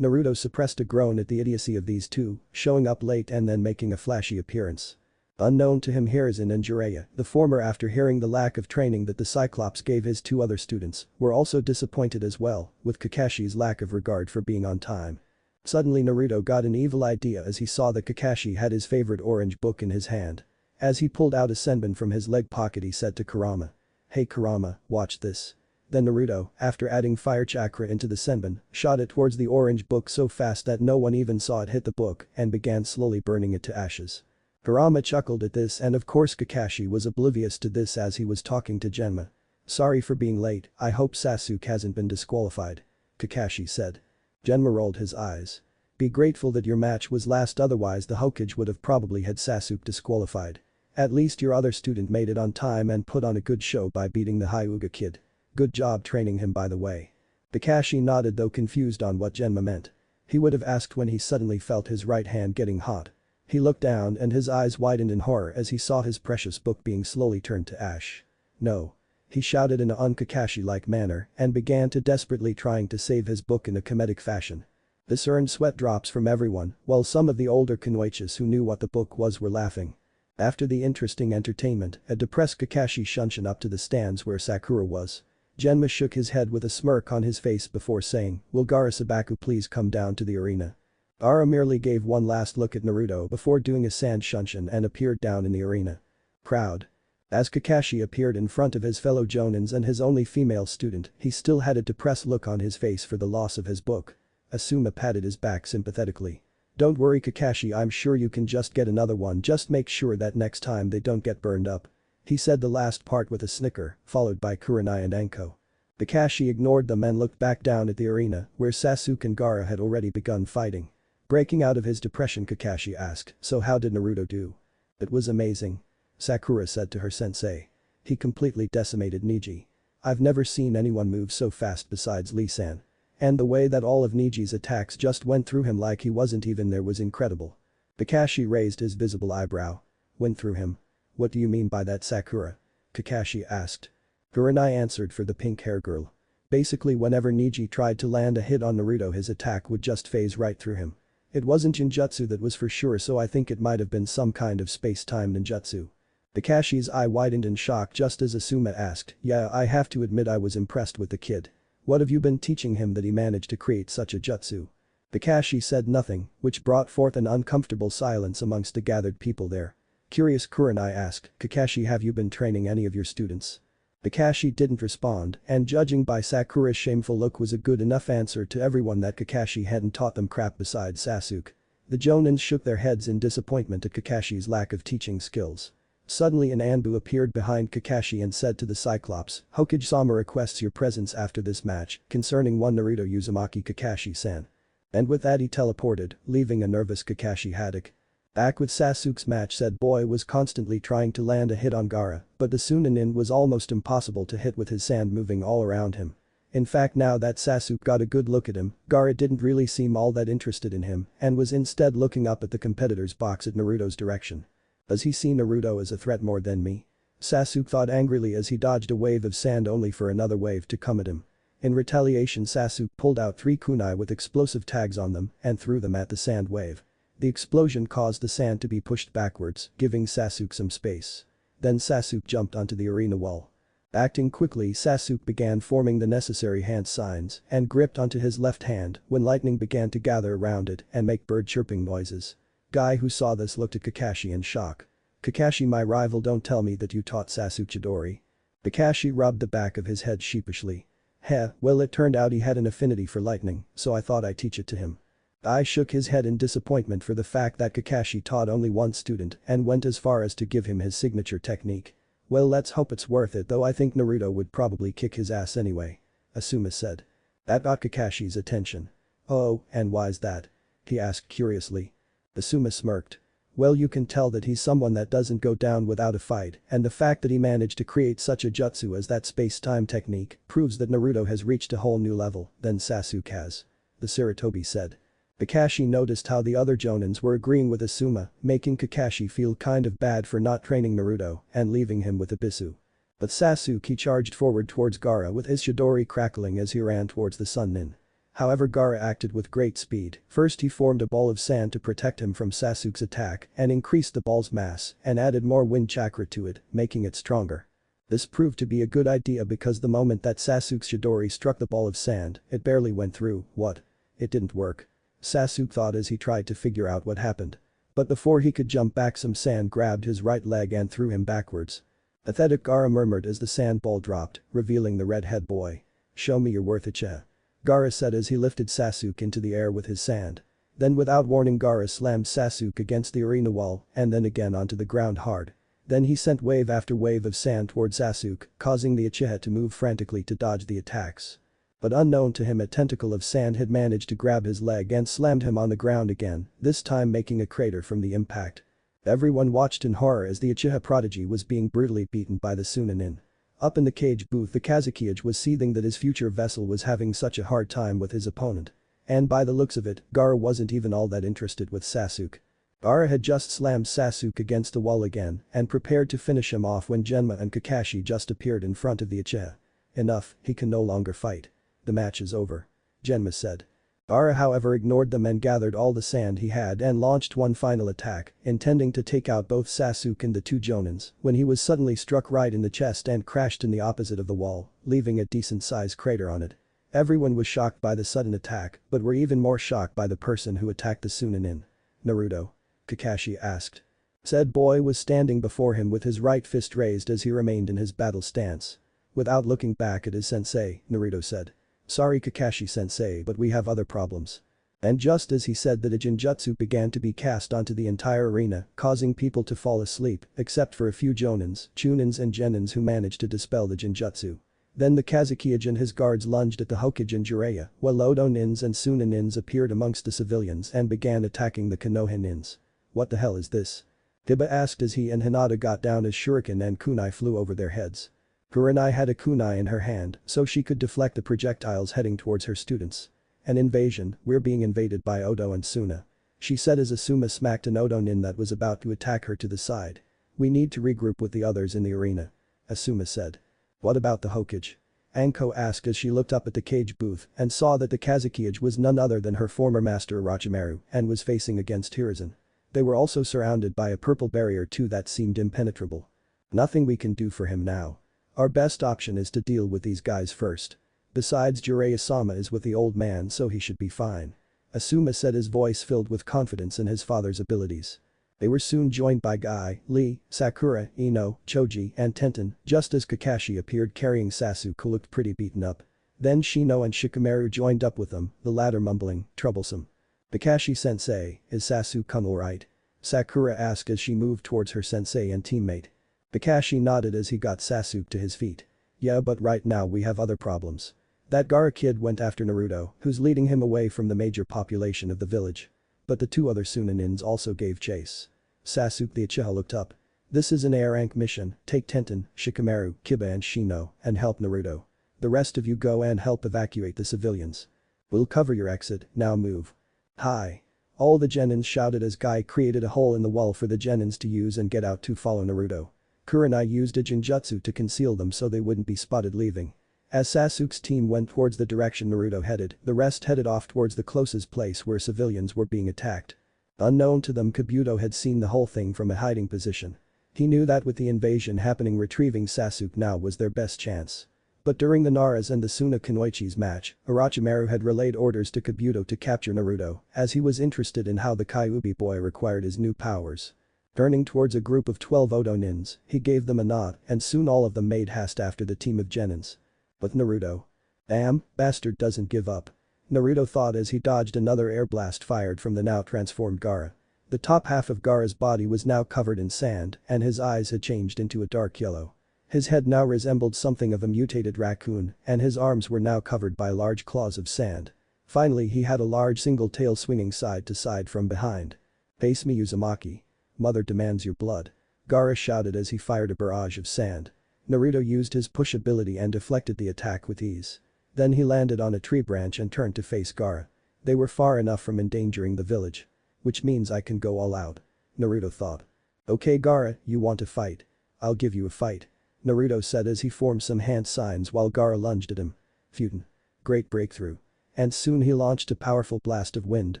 Naruto suppressed a groan at the idiocy of these two, showing up late and then making a flashy appearance. Unknown to him, Hiruzen and Jiraiya, the former after hearing the lack of training that the Cyclops gave his two other students, were also disappointed as well, with Kakashi's lack of regard for being on time. Suddenly Naruto got an evil idea as he saw that Kakashi had his favorite orange book in his hand. As he pulled out a senbon from his leg pocket he said to Kurama. Hey Kurama, watch this. Then Naruto, after adding fire chakra into the senbon, shot it towards the orange book so fast that no one even saw it hit the book and began slowly burning it to ashes. Kurama chuckled at this and of course Kakashi was oblivious to this as he was talking to Genma. Sorry for being late, I hope Sasuke hasn't been disqualified. Kakashi said. Genma rolled his eyes. Be grateful that your match was last, otherwise the Hokage would have probably had Sasuke disqualified. At least your other student made it on time and put on a good show by beating the Hyuga kid. Good job training him by the way. Kakashi nodded though confused on what Genma meant. He would have asked when he suddenly felt his right hand getting hot. He looked down and his eyes widened in horror as he saw his precious book being slowly turned to ash. No. He shouted in an un-Kakashi-like manner and began to desperately trying to save his book in a comedic fashion. This earned sweat drops from everyone, while some of the older Kunoichis who knew what the book was were laughing. After the interesting entertainment, a depressed Kakashi shunshin up to the stands where Sakura was. Genma shook his head with a smirk on his face before saying, "Will Gaara Sabaku please come down to the arena?" Gaara merely gave one last look at Naruto before doing a sand shunshin and appeared down in the arena. Proud. As Kakashi appeared in front of his fellow Jonins and his only female student, he still had a depressed look on his face for the loss of his book. Asuma patted his back sympathetically. "Don't worry Kakashi, I'm sure you can just get another one, just make sure that next time they don't get burned up." He said the last part with a snicker, followed by Kurenai and Anko. Kakashi ignored them and looked back down at the arena where Sasuke and Gaara had already begun fighting. Breaking out of his depression, Kakashi asked, "So how did Naruto do?" "It was amazing," Sakura said to her sensei. "He completely decimated Neji. I've never seen anyone move so fast besides Lee-san. And the way that all of Neji's attacks just went through him like he wasn't even there was incredible." Kakashi raised his visible eyebrow. "Went through him? What do you mean by that, Sakura?" Kakashi asked. Kurenai answered for the pink-hair girl. "Basically whenever Neji tried to land a hit on Naruto his attack would just phase right through him. It wasn't ninjutsu, that was for sure, so I think it might have been some kind of space-time ninjutsu." Kakashi's eye widened in shock just as Asuma asked, "Yeah, I have to admit I was impressed with the kid. What have you been teaching him that he managed to create such a jutsu?" Kakashi said nothing, which brought forth an uncomfortable silence amongst the gathered people there. Curious, Kurenai asked, "Kakashi, have you been training any of your students?" Kakashi didn't respond, and judging by Sakura's shameful look was a good enough answer to everyone that Kakashi hadn't taught them crap besides Sasuke. The Jonins shook their heads in disappointment at Kakashi's lack of teaching skills. Suddenly an Anbu appeared behind Kakashi and said to the Cyclops, "Hokage-sama requests your presence after this match concerning one Naruto Uzumaki Kakashi-san." And with that he teleported, leaving a nervous Kakashi Haddock. Back with Sasuke's match, said boy was constantly trying to land a hit on Gaara, but the Chunin was almost impossible to hit with his sand moving all around him. In fact, now that Sasuke got a good look at him, Gaara didn't really seem all that interested in him and was instead looking up at the competitor's box at Naruto's direction. Does he see Naruto as a threat more than me? Sasuke thought angrily as he dodged a wave of sand only for another wave to come at him. In retaliation, Sasuke pulled out 3 kunai with explosive tags on them and threw them at the sand wave. The explosion caused the sand to be pushed backwards, giving Sasuke some space. Then Sasuke jumped onto the arena wall. Acting quickly, Sasuke began forming the necessary hand signs and gripped onto his left hand when lightning began to gather around it and make bird chirping noises. Guy who saw this looked at Kakashi in shock. "Kakashi, my rival, don't tell me that you taught Sasuke Chidori." Kakashi rubbed the back of his head sheepishly. "Heh, well it turned out he had an affinity for lightning, so I thought I'd teach it to him." Guy shook his head in disappointment for the fact that Kakashi taught only one student and went as far as to give him his signature technique. "Well, let's hope it's worth it, though I think Naruto would probably kick his ass anyway," Asuma said. That got Kakashi's attention. "Oh, and why's that?" he asked curiously. Asuma smirked. "Well, you can tell that he's someone that doesn't go down without a fight, and the fact that he managed to create such a jutsu as that space-time technique proves that Naruto has reached a whole new level than Sasuke has," the Sarutobi said. Kakashi noticed how the other Jonins were agreeing with Asuma, making Kakashi feel kind of bad for not training Naruto and leaving him with Ibisu. But Sasuke charged forward towards Gaara with his Chidori crackling as he ran towards the Sun Nin. However, Gaara acted with great speed. First he formed a ball of sand to protect him from Sasuke's attack and increased the ball's mass and added more wind chakra to it, making it stronger. This proved to be a good idea because the moment that Sasuke's Chidori struck the ball of sand, it barely went through. What? It didn't work. Sasuke thought as he tried to figure out what happened. But before he could jump back, some sand grabbed his right leg and threw him backwards. Pathetic, Gaara murmured as the sand ball dropped, revealing the red-head boy. "Show me your worth, Ichiha," Gaara said as he lifted Sasuke into the air with his sand. Then without warning, Gaara slammed Sasuke against the arena wall and then again onto the ground hard. Then he sent wave after wave of sand towards Sasuke, causing the Uchiha to move frantically to dodge the attacks. But unknown to him, a tentacle of sand had managed to grab his leg and slammed him on the ground again, this time making a crater from the impact. Everyone watched in horror as the Uchiha prodigy was being brutally beaten by the Chunin. Up in the cage booth, the Kazekage was seething that his future vessel was having such a hard time with his opponent. And by the looks of it, Gaara wasn't even all that interested with Sasuke. Gaara had just slammed Sasuke against the wall again and prepared to finish him off when Genma and Kakashi just appeared in front of the Uchiha. Enough, he can no longer fight. The match is over. Genma said. Gaara however ignored them and gathered all the sand he had and launched one final attack, intending to take out both Sasuke and the two Jonins, when he was suddenly struck right in the chest and crashed in the opposite of the wall, leaving a decent-sized crater on it. Everyone was shocked by the sudden attack, but were even more shocked by the person who attacked the Chunin. Naruto? Kakashi asked. Said boy was standing before him with his right fist raised as he remained in his battle stance. Without looking back at his sensei, Naruto said. Sorry Kakashi-sensei, but we have other problems. And just as he said that a Jinjutsu began to be cast onto the entire arena, causing people to fall asleep, except for a few Jonins, Chunins and Genins who managed to dispel the Jinjutsu. Then the Kazekage and his guards lunged at the Hokage and Jiraiya, while Odo Nins and Suna Nins appeared amongst the civilians and began attacking the Konoha Nins. What the hell is this? Hiba asked as he and Hinata got down as shuriken and kunai flew over their heads. Kurenai had a kunai in her hand, so she could deflect the projectiles heading towards her students. An invasion, we're being invaded by Odo and Suna. She said as Asuma smacked an Odo Nin that was about to attack her to the side. We need to regroup with the others in the arena. Asuma said. What about the Hokage? Anko asked as she looked up at the cage booth and saw that the Kazekage was none other than her former master Orochimaru and was facing against Hiruzen. They were also surrounded by a purple barrier too that seemed impenetrable. Nothing we can do for him now. Our best option is to deal with these guys first. Besides Jiraiya-sama is with the old man so he should be fine. Asuma said his voice filled with confidence in his father's abilities. They were soon joined by Guy, Lee, Sakura, Ino, Choji and Tenten just as Kakashi appeared carrying Sasuke who looked pretty beaten up. Then Shino and Shikamaru joined up with them, the latter mumbling, troublesome. Kakashi-sensei, is Sasuke-kun alright? Sakura asked as she moved towards her sensei and teammate. Kakashi nodded as he got Sasuke to his feet. Yeah but right now we have other problems. That Gaara kid went after Naruto, who's leading him away from the major population of the village. But the two other Sunanins also gave chase. Sasuke the Uchiha looked up. This is an A-rank mission, take Tenten, Shikamaru, Kiba and Shino, and help Naruto. The rest of you go and help evacuate the civilians. We'll cover your exit, now move. Hi. All the Genins shouted as Guy created a hole in the wall for the Genins to use and get out to follow Naruto. Kurenai used a Jinjutsu to conceal them so they wouldn't be spotted leaving. As Sasuke's team went towards the direction Naruto headed, the rest headed off towards the closest place where civilians were being attacked. Unknown to them, Kabuto had seen the whole thing from a hiding position. He knew that with the invasion happening, retrieving Sasuke now was their best chance. But during the Naras and the Suna Kunoichi's match, Orochimaru had relayed orders to Kabuto to capture Naruto, as he was interested in how the Kyuubi boy required his new powers. Turning towards a group of 12 Odo Nins, he gave them a nod and soon all of them made haste after the team of Genins. But Naruto. Damn, bastard doesn't give up. Naruto thought as he dodged another air blast fired from the now transformed Gaara. The top half of Gaara's body was now covered in sand and his eyes had changed into a dark yellow. His head now resembled something of a mutated raccoon and his arms were now covered by large claws of sand. Finally he had a large single tail swinging side to side from behind. Face me Uzumaki. Mother demands your blood. Gaara shouted as he fired a barrage of sand. Naruto used his push ability and deflected the attack with ease. Then he landed on a tree branch and turned to face Gaara. They were far enough from endangering the village. Which means I can go all out. Naruto thought. Okay Gaara, you want to fight? I'll give you a fight. Naruto said as he formed some hand signs while Gaara lunged at him. Futon. Great breakthrough. And soon he launched a powerful blast of wind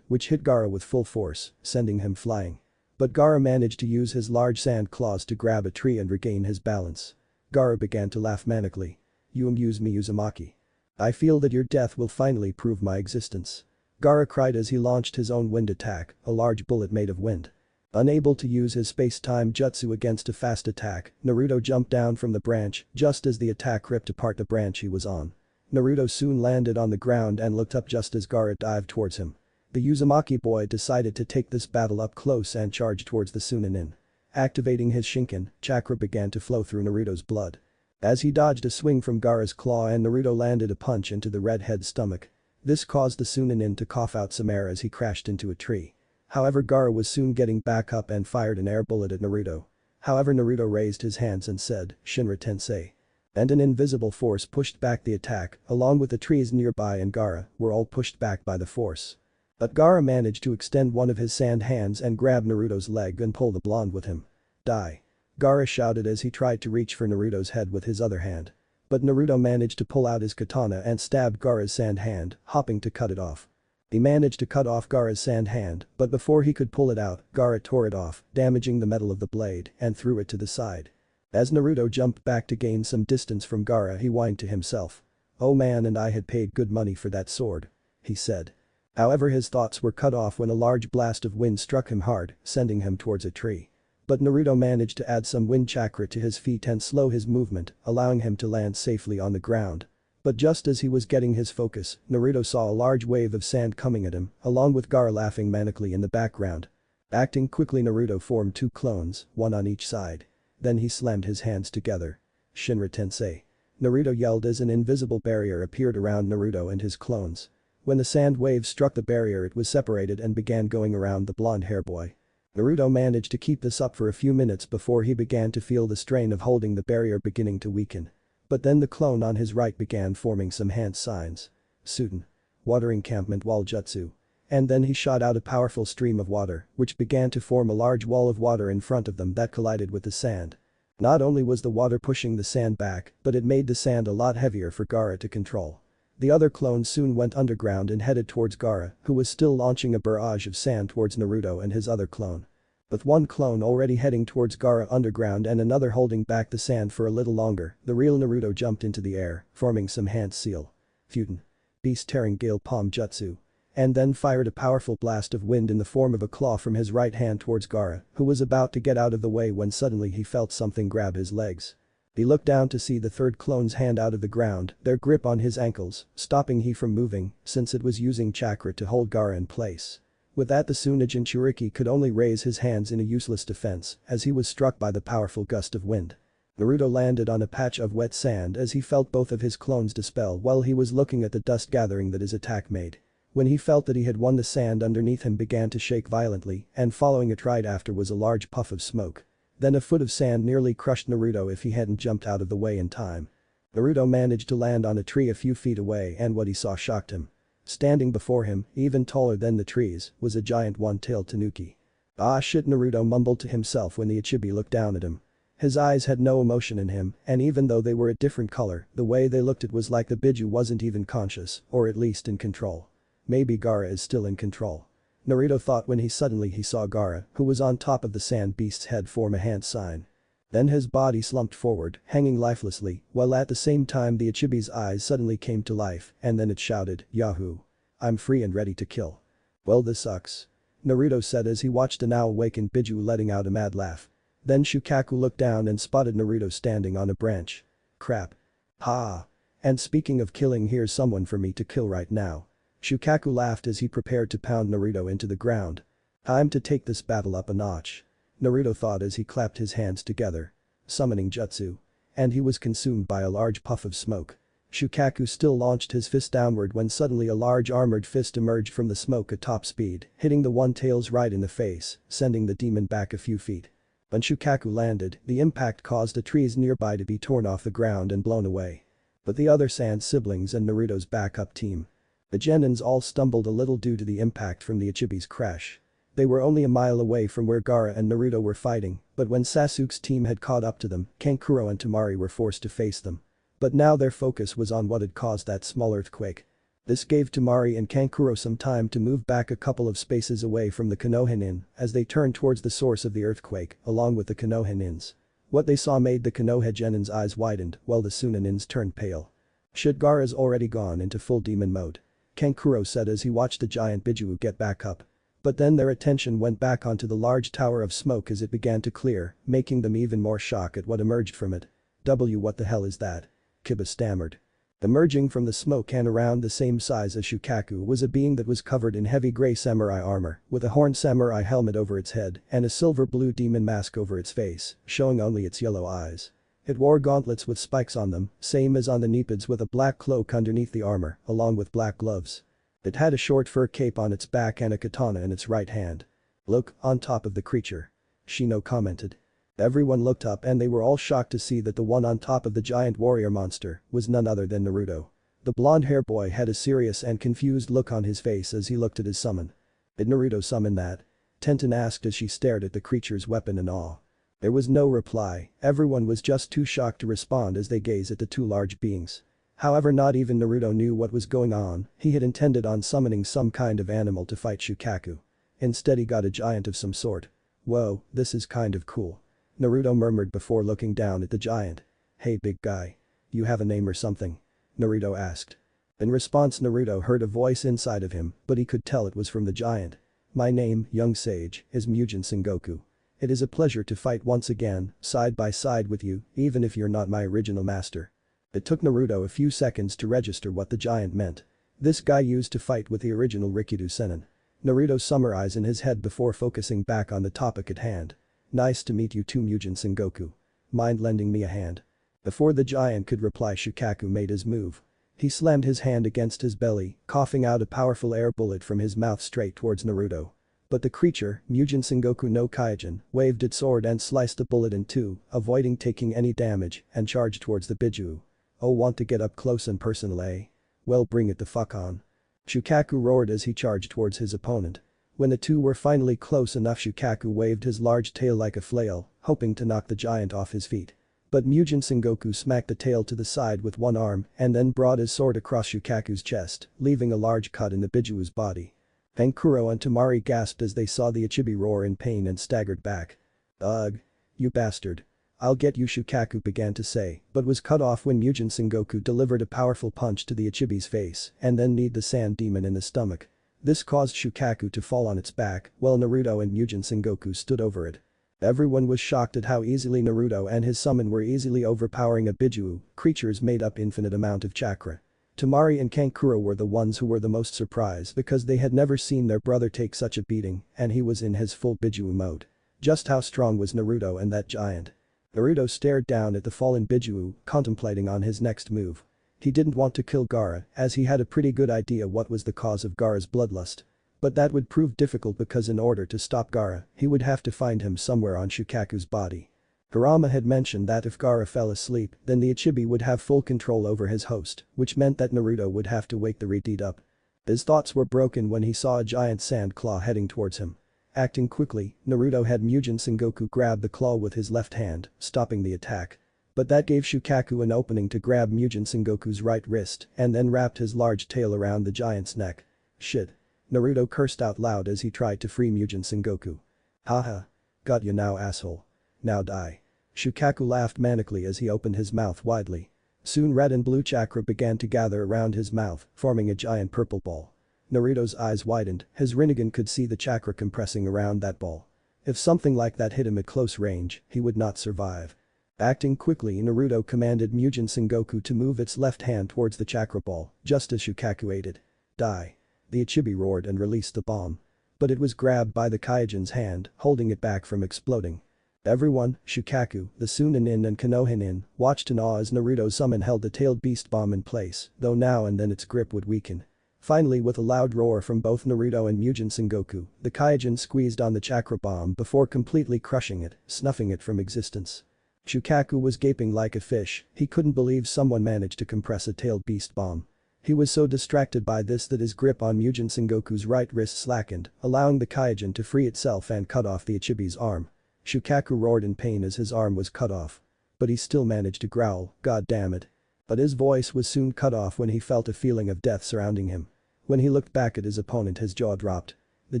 which hit Gaara with full force, sending him flying. But Gaara managed to use his large sand claws to grab a tree and regain his balance. Gaara began to laugh manically. You amuse me Uzumaki. I feel that your death will finally prove my existence. Gaara cried as he launched his own wind attack, a large bullet made of wind. Unable to use his space-time jutsu against a fast attack, Naruto jumped down from the branch just as the attack ripped apart the branch he was on. Naruto soon landed on the ground and looked up just as Gaara dived towards him. The Uzumaki boy decided to take this battle up close and charge towards the Chunin. Activating his Shinken, chakra began to flow through Naruto's blood. As he dodged a swing from Gaara's claw and Naruto landed a punch into the redhead's stomach. This caused the Chunin to cough out some air as he crashed into a tree. However Gaara was soon getting back up and fired an air bullet at Naruto. However Naruto raised his hands and said, Shinra Tensei. And an invisible force pushed back the attack, along with the trees nearby and Gaara were all pushed back by the force. But Gaara managed to extend one of his sand hands and grab Naruto's leg and pull the blonde with him. Die. Gaara shouted as he tried to reach for Naruto's head with his other hand. But Naruto managed to pull out his katana and stabbed Gaara's sand hand, hopping to cut it off. He managed to cut off Gaara's sand hand, but before he could pull it out, Gaara tore it off, damaging the metal of the blade, and threw it to the side. As Naruto jumped back to gain some distance from Gaara, he whined to himself. "Oh man, and I had paid good money for that sword," he said. However, his thoughts were cut off when a large blast of wind struck him hard, sending him towards a tree. But Naruto managed to add some wind chakra to his feet and slow his movement, allowing him to land safely on the ground. But just as he was getting his focus, Naruto saw a large wave of sand coming at him, along with Gaara laughing manically in the background. Acting quickly, Naruto formed two clones, one on each side. Then he slammed his hands together. "Shinra Tensei." Naruto yelled as an invisible barrier appeared around Naruto and his clones. When the sand wave struck the barrier, it was separated and began going around the blonde hair boy. Naruto managed to keep this up for a few minutes before he began to feel the strain of holding the barrier beginning to weaken. But then the clone on his right began forming some hand signs. Suten. Water encampment wall jutsu. And then he shot out a powerful stream of water, which began to form a large wall of water in front of them that collided with the sand. Not only was the water pushing the sand back, but it made the sand a lot heavier for Gaara to control. The other clone soon went underground and headed towards Gaara, who was still launching a barrage of sand towards Naruto and his other clone. With one clone already heading towards Gaara underground and another holding back the sand for a little longer, the real Naruto jumped into the air, forming some hand seal. Futen. Beast tearing gale palm jutsu. And then fired a powerful blast of wind in the form of a claw from his right hand towards Gaara, who was about to get out of the way when suddenly he felt something grab his legs. He looked down to see the third clone's hand out of the ground, their grip on his ankles, stopping he from moving, since it was using chakra to hold Gaara in place. With that, the Tsunade Jinchuriki could only raise his hands in a useless defense, as he was struck by the powerful gust of wind. Naruto landed on a patch of wet sand as he felt both of his clones dispel while he was looking at the dust gathering that his attack made. When he felt that he had won, the sand underneath him began to shake violently, and following it right after was a large puff of smoke. Then a foot of sand nearly crushed Naruto if he hadn't jumped out of the way in time. Naruto managed to land on a tree a few feet away, and what he saw shocked him. Standing before him, even taller than the trees, was a giant one-tailed tanuki. "Ah shit," Naruto mumbled to himself when the Ichibi looked down at him. His eyes had no emotion in him, and even though they were a different color, the way they looked, it was like the Biju wasn't even conscious, or at least in control. Maybe Gaara is still in control. Naruto thought when he saw Gaara, who was on top of the sand beast's head, form a hand sign. Then his body slumped forward, hanging lifelessly, while at the same time the Ichibi's eyes suddenly came to life, and then it shouted, "Yahoo! I'm free and ready to kill." "Well, this sucks," Naruto said as he watched a now awakened Biju letting out a mad laugh. Then Shukaku looked down and spotted Naruto standing on a branch. "Crap. Ha! And speaking of killing, here's someone for me to kill right now." Shukaku laughed as he prepared to pound Naruto into the ground. "Time to take this battle up a notch," Naruto thought as he clapped his hands together. Summoning jutsu. And he was consumed by a large puff of smoke. Shukaku still launched his fist downward when suddenly a large armored fist emerged from the smoke at top speed, hitting the one-tails right in the face, sending the demon back a few feet. When Shukaku landed, the impact caused the trees nearby to be torn off the ground and blown away. But the other Sand siblings and Naruto's backup team. The Genins all stumbled a little due to the impact from the Ichibi's crash. They were only a mile away from where Gaara and Naruto were fighting, but when Sasuke's team had caught up to them, Kankuro and Temari were forced to face them. But now their focus was on what had caused that small earthquake. This gave Temari and Kankuro some time to move back a couple of spaces away from the Konoha as they turned towards the source of the earthquake, along with the Konoha. What they saw made the Konoha Genin's eyes widened, while the Tsunanins turned pale. "Shit, Gaara's already gone into full demon mode," Kankuro said as he watched the giant Biju get back up. But then their attention went back onto the large tower of smoke as it began to clear, making them even more shocked at what emerged from it. What the hell is that?" Kiba stammered. Emerging from the smoke and around the same size as Shukaku was a being that was covered in heavy gray samurai armor, with a horned samurai helmet over its head and a silver-blue demon mask over its face, showing only its yellow eyes. It wore gauntlets with spikes on them, same as on the Nepids, with a black cloak underneath the armor, along with black gloves. It had a short fur cape on its back and a katana in its right hand. "Look, on top of the creature," Shino commented. Everyone looked up and they were all shocked to see that the one on top of the giant warrior monster was none other than Naruto. The blonde-haired boy had a serious and confused look on his face as he looked at his summon. Did Naruto summon that? Tenten asked as she stared at the creature's weapon in awe. There was no reply, everyone was just too shocked to respond as they gazed at the two large beings. However, not even Naruto knew what was going on, he had intended on summoning some kind of animal to fight Shukaku. Instead he got a giant of some sort. Whoa, this is kind of cool. Naruto murmured before looking down at the giant. Hey big guy. You have a name or something? Naruto asked. In response Naruto heard a voice inside of him, but he could tell it was from the giant. My name, young sage, is Mugen Sengoku. It is a pleasure to fight once again, side by side with you, even if you're not my original master. It took Naruto a few seconds to register what the giant meant. This guy used to fight with the original Rikido Sennin. Naruto summarized in his head before focusing back on the topic at hand. Nice to meet you too Mugen Sengoku. Mind lending me a hand? Before the giant could reply Shukaku made his move. He slammed his hand against his belly, coughing out a powerful air bullet from his mouth straight towards Naruto. But the creature, Mugen Sengoku no Kaijin, waved its sword and sliced the bullet in two, avoiding taking any damage, and charged towards the Biju. Oh, want to get up close and personal eh? Well, bring it the fuck on. Shukaku roared as he charged towards his opponent. When the two were finally close enough Shukaku waved his large tail like a flail, hoping to knock the giant off his feet. But Mugen Sengoku smacked the tail to the side with one arm and then brought his sword across Shukaku's chest, leaving a large cut in the Bijuu's body. Pankuro and Temari gasped as they saw the Ichibi roar in pain and staggered back. Ugh. You bastard. I'll get you Shukaku began to say, but was cut off when Mugen Sengoku delivered a powerful punch to the Ichibi's face and then kneed the sand demon in the stomach. This caused Shukaku to fall on its back while Naruto and Mugen Sengoku stood over it. Everyone was shocked at how easily Naruto and his summon were easily overpowering a Bijuu, creatures made up infinite amount of chakra. Temari and Kankuro were the ones who were the most surprised because they had never seen their brother take such a beating and he was in his full Bijuu mode. Just how strong was Naruto and that giant? Naruto stared down at the fallen Bijuu, contemplating on his next move. He didn't want to kill Gaara as he had a pretty good idea what was the cause of Gaara's bloodlust. But that would prove difficult because in order to stop Gaara, he would have to find him somewhere on Shukaku's body. Kurama had mentioned that if Gaara fell asleep, then the Ichibi would have full control over his host, which meant that Naruto would have to wake the Redeed up. His thoughts were broken when he saw a giant sand claw heading towards him. Acting quickly, Naruto had Mugen Sengoku grab the claw with his left hand, stopping the attack. But that gave Shukaku an opening to grab Mugen Sengoku's right wrist and then wrapped his large tail around the giant's neck. Shit. Naruto cursed out loud as he tried to free Mugen Sengoku. Haha. Got you now asshole. Now die. Shukaku laughed manically as he opened his mouth widely. Soon red and blue chakra began to gather around his mouth, forming a giant purple ball. Naruto's eyes widened, his Rinnegan could see the chakra compressing around that ball. If something like that hit him at close range, he would not survive. Acting quickly Naruto commanded Mugen Sengoku to move its left hand towards the chakra ball, just as Shukaku ate it. Die. The Ichibi roared and released the bomb. But it was grabbed by the Kaijin's hand, holding it back from exploding. Everyone, Shukaku, the Chunin and Konohinin, watched in awe as Naruto's summon held the tailed beast bomb in place, though now and then its grip would weaken. Finally, with a loud roar from both Naruto and Mugen Sengoku, the Kaijin squeezed on the chakra bomb before completely crushing it, snuffing it from existence. Shukaku was gaping like a fish, he couldn't believe someone managed to compress a tailed beast bomb. He was so distracted by this that his grip on Mugen Sengoku's right wrist slackened, allowing the Kaijin to free itself and cut off the Ichibi's arm. Shukaku roared in pain as his arm was cut off. But he still managed to growl, God damn it. But his voice was soon cut off when he felt a feeling of death surrounding him. When he looked back at his opponent his jaw dropped. The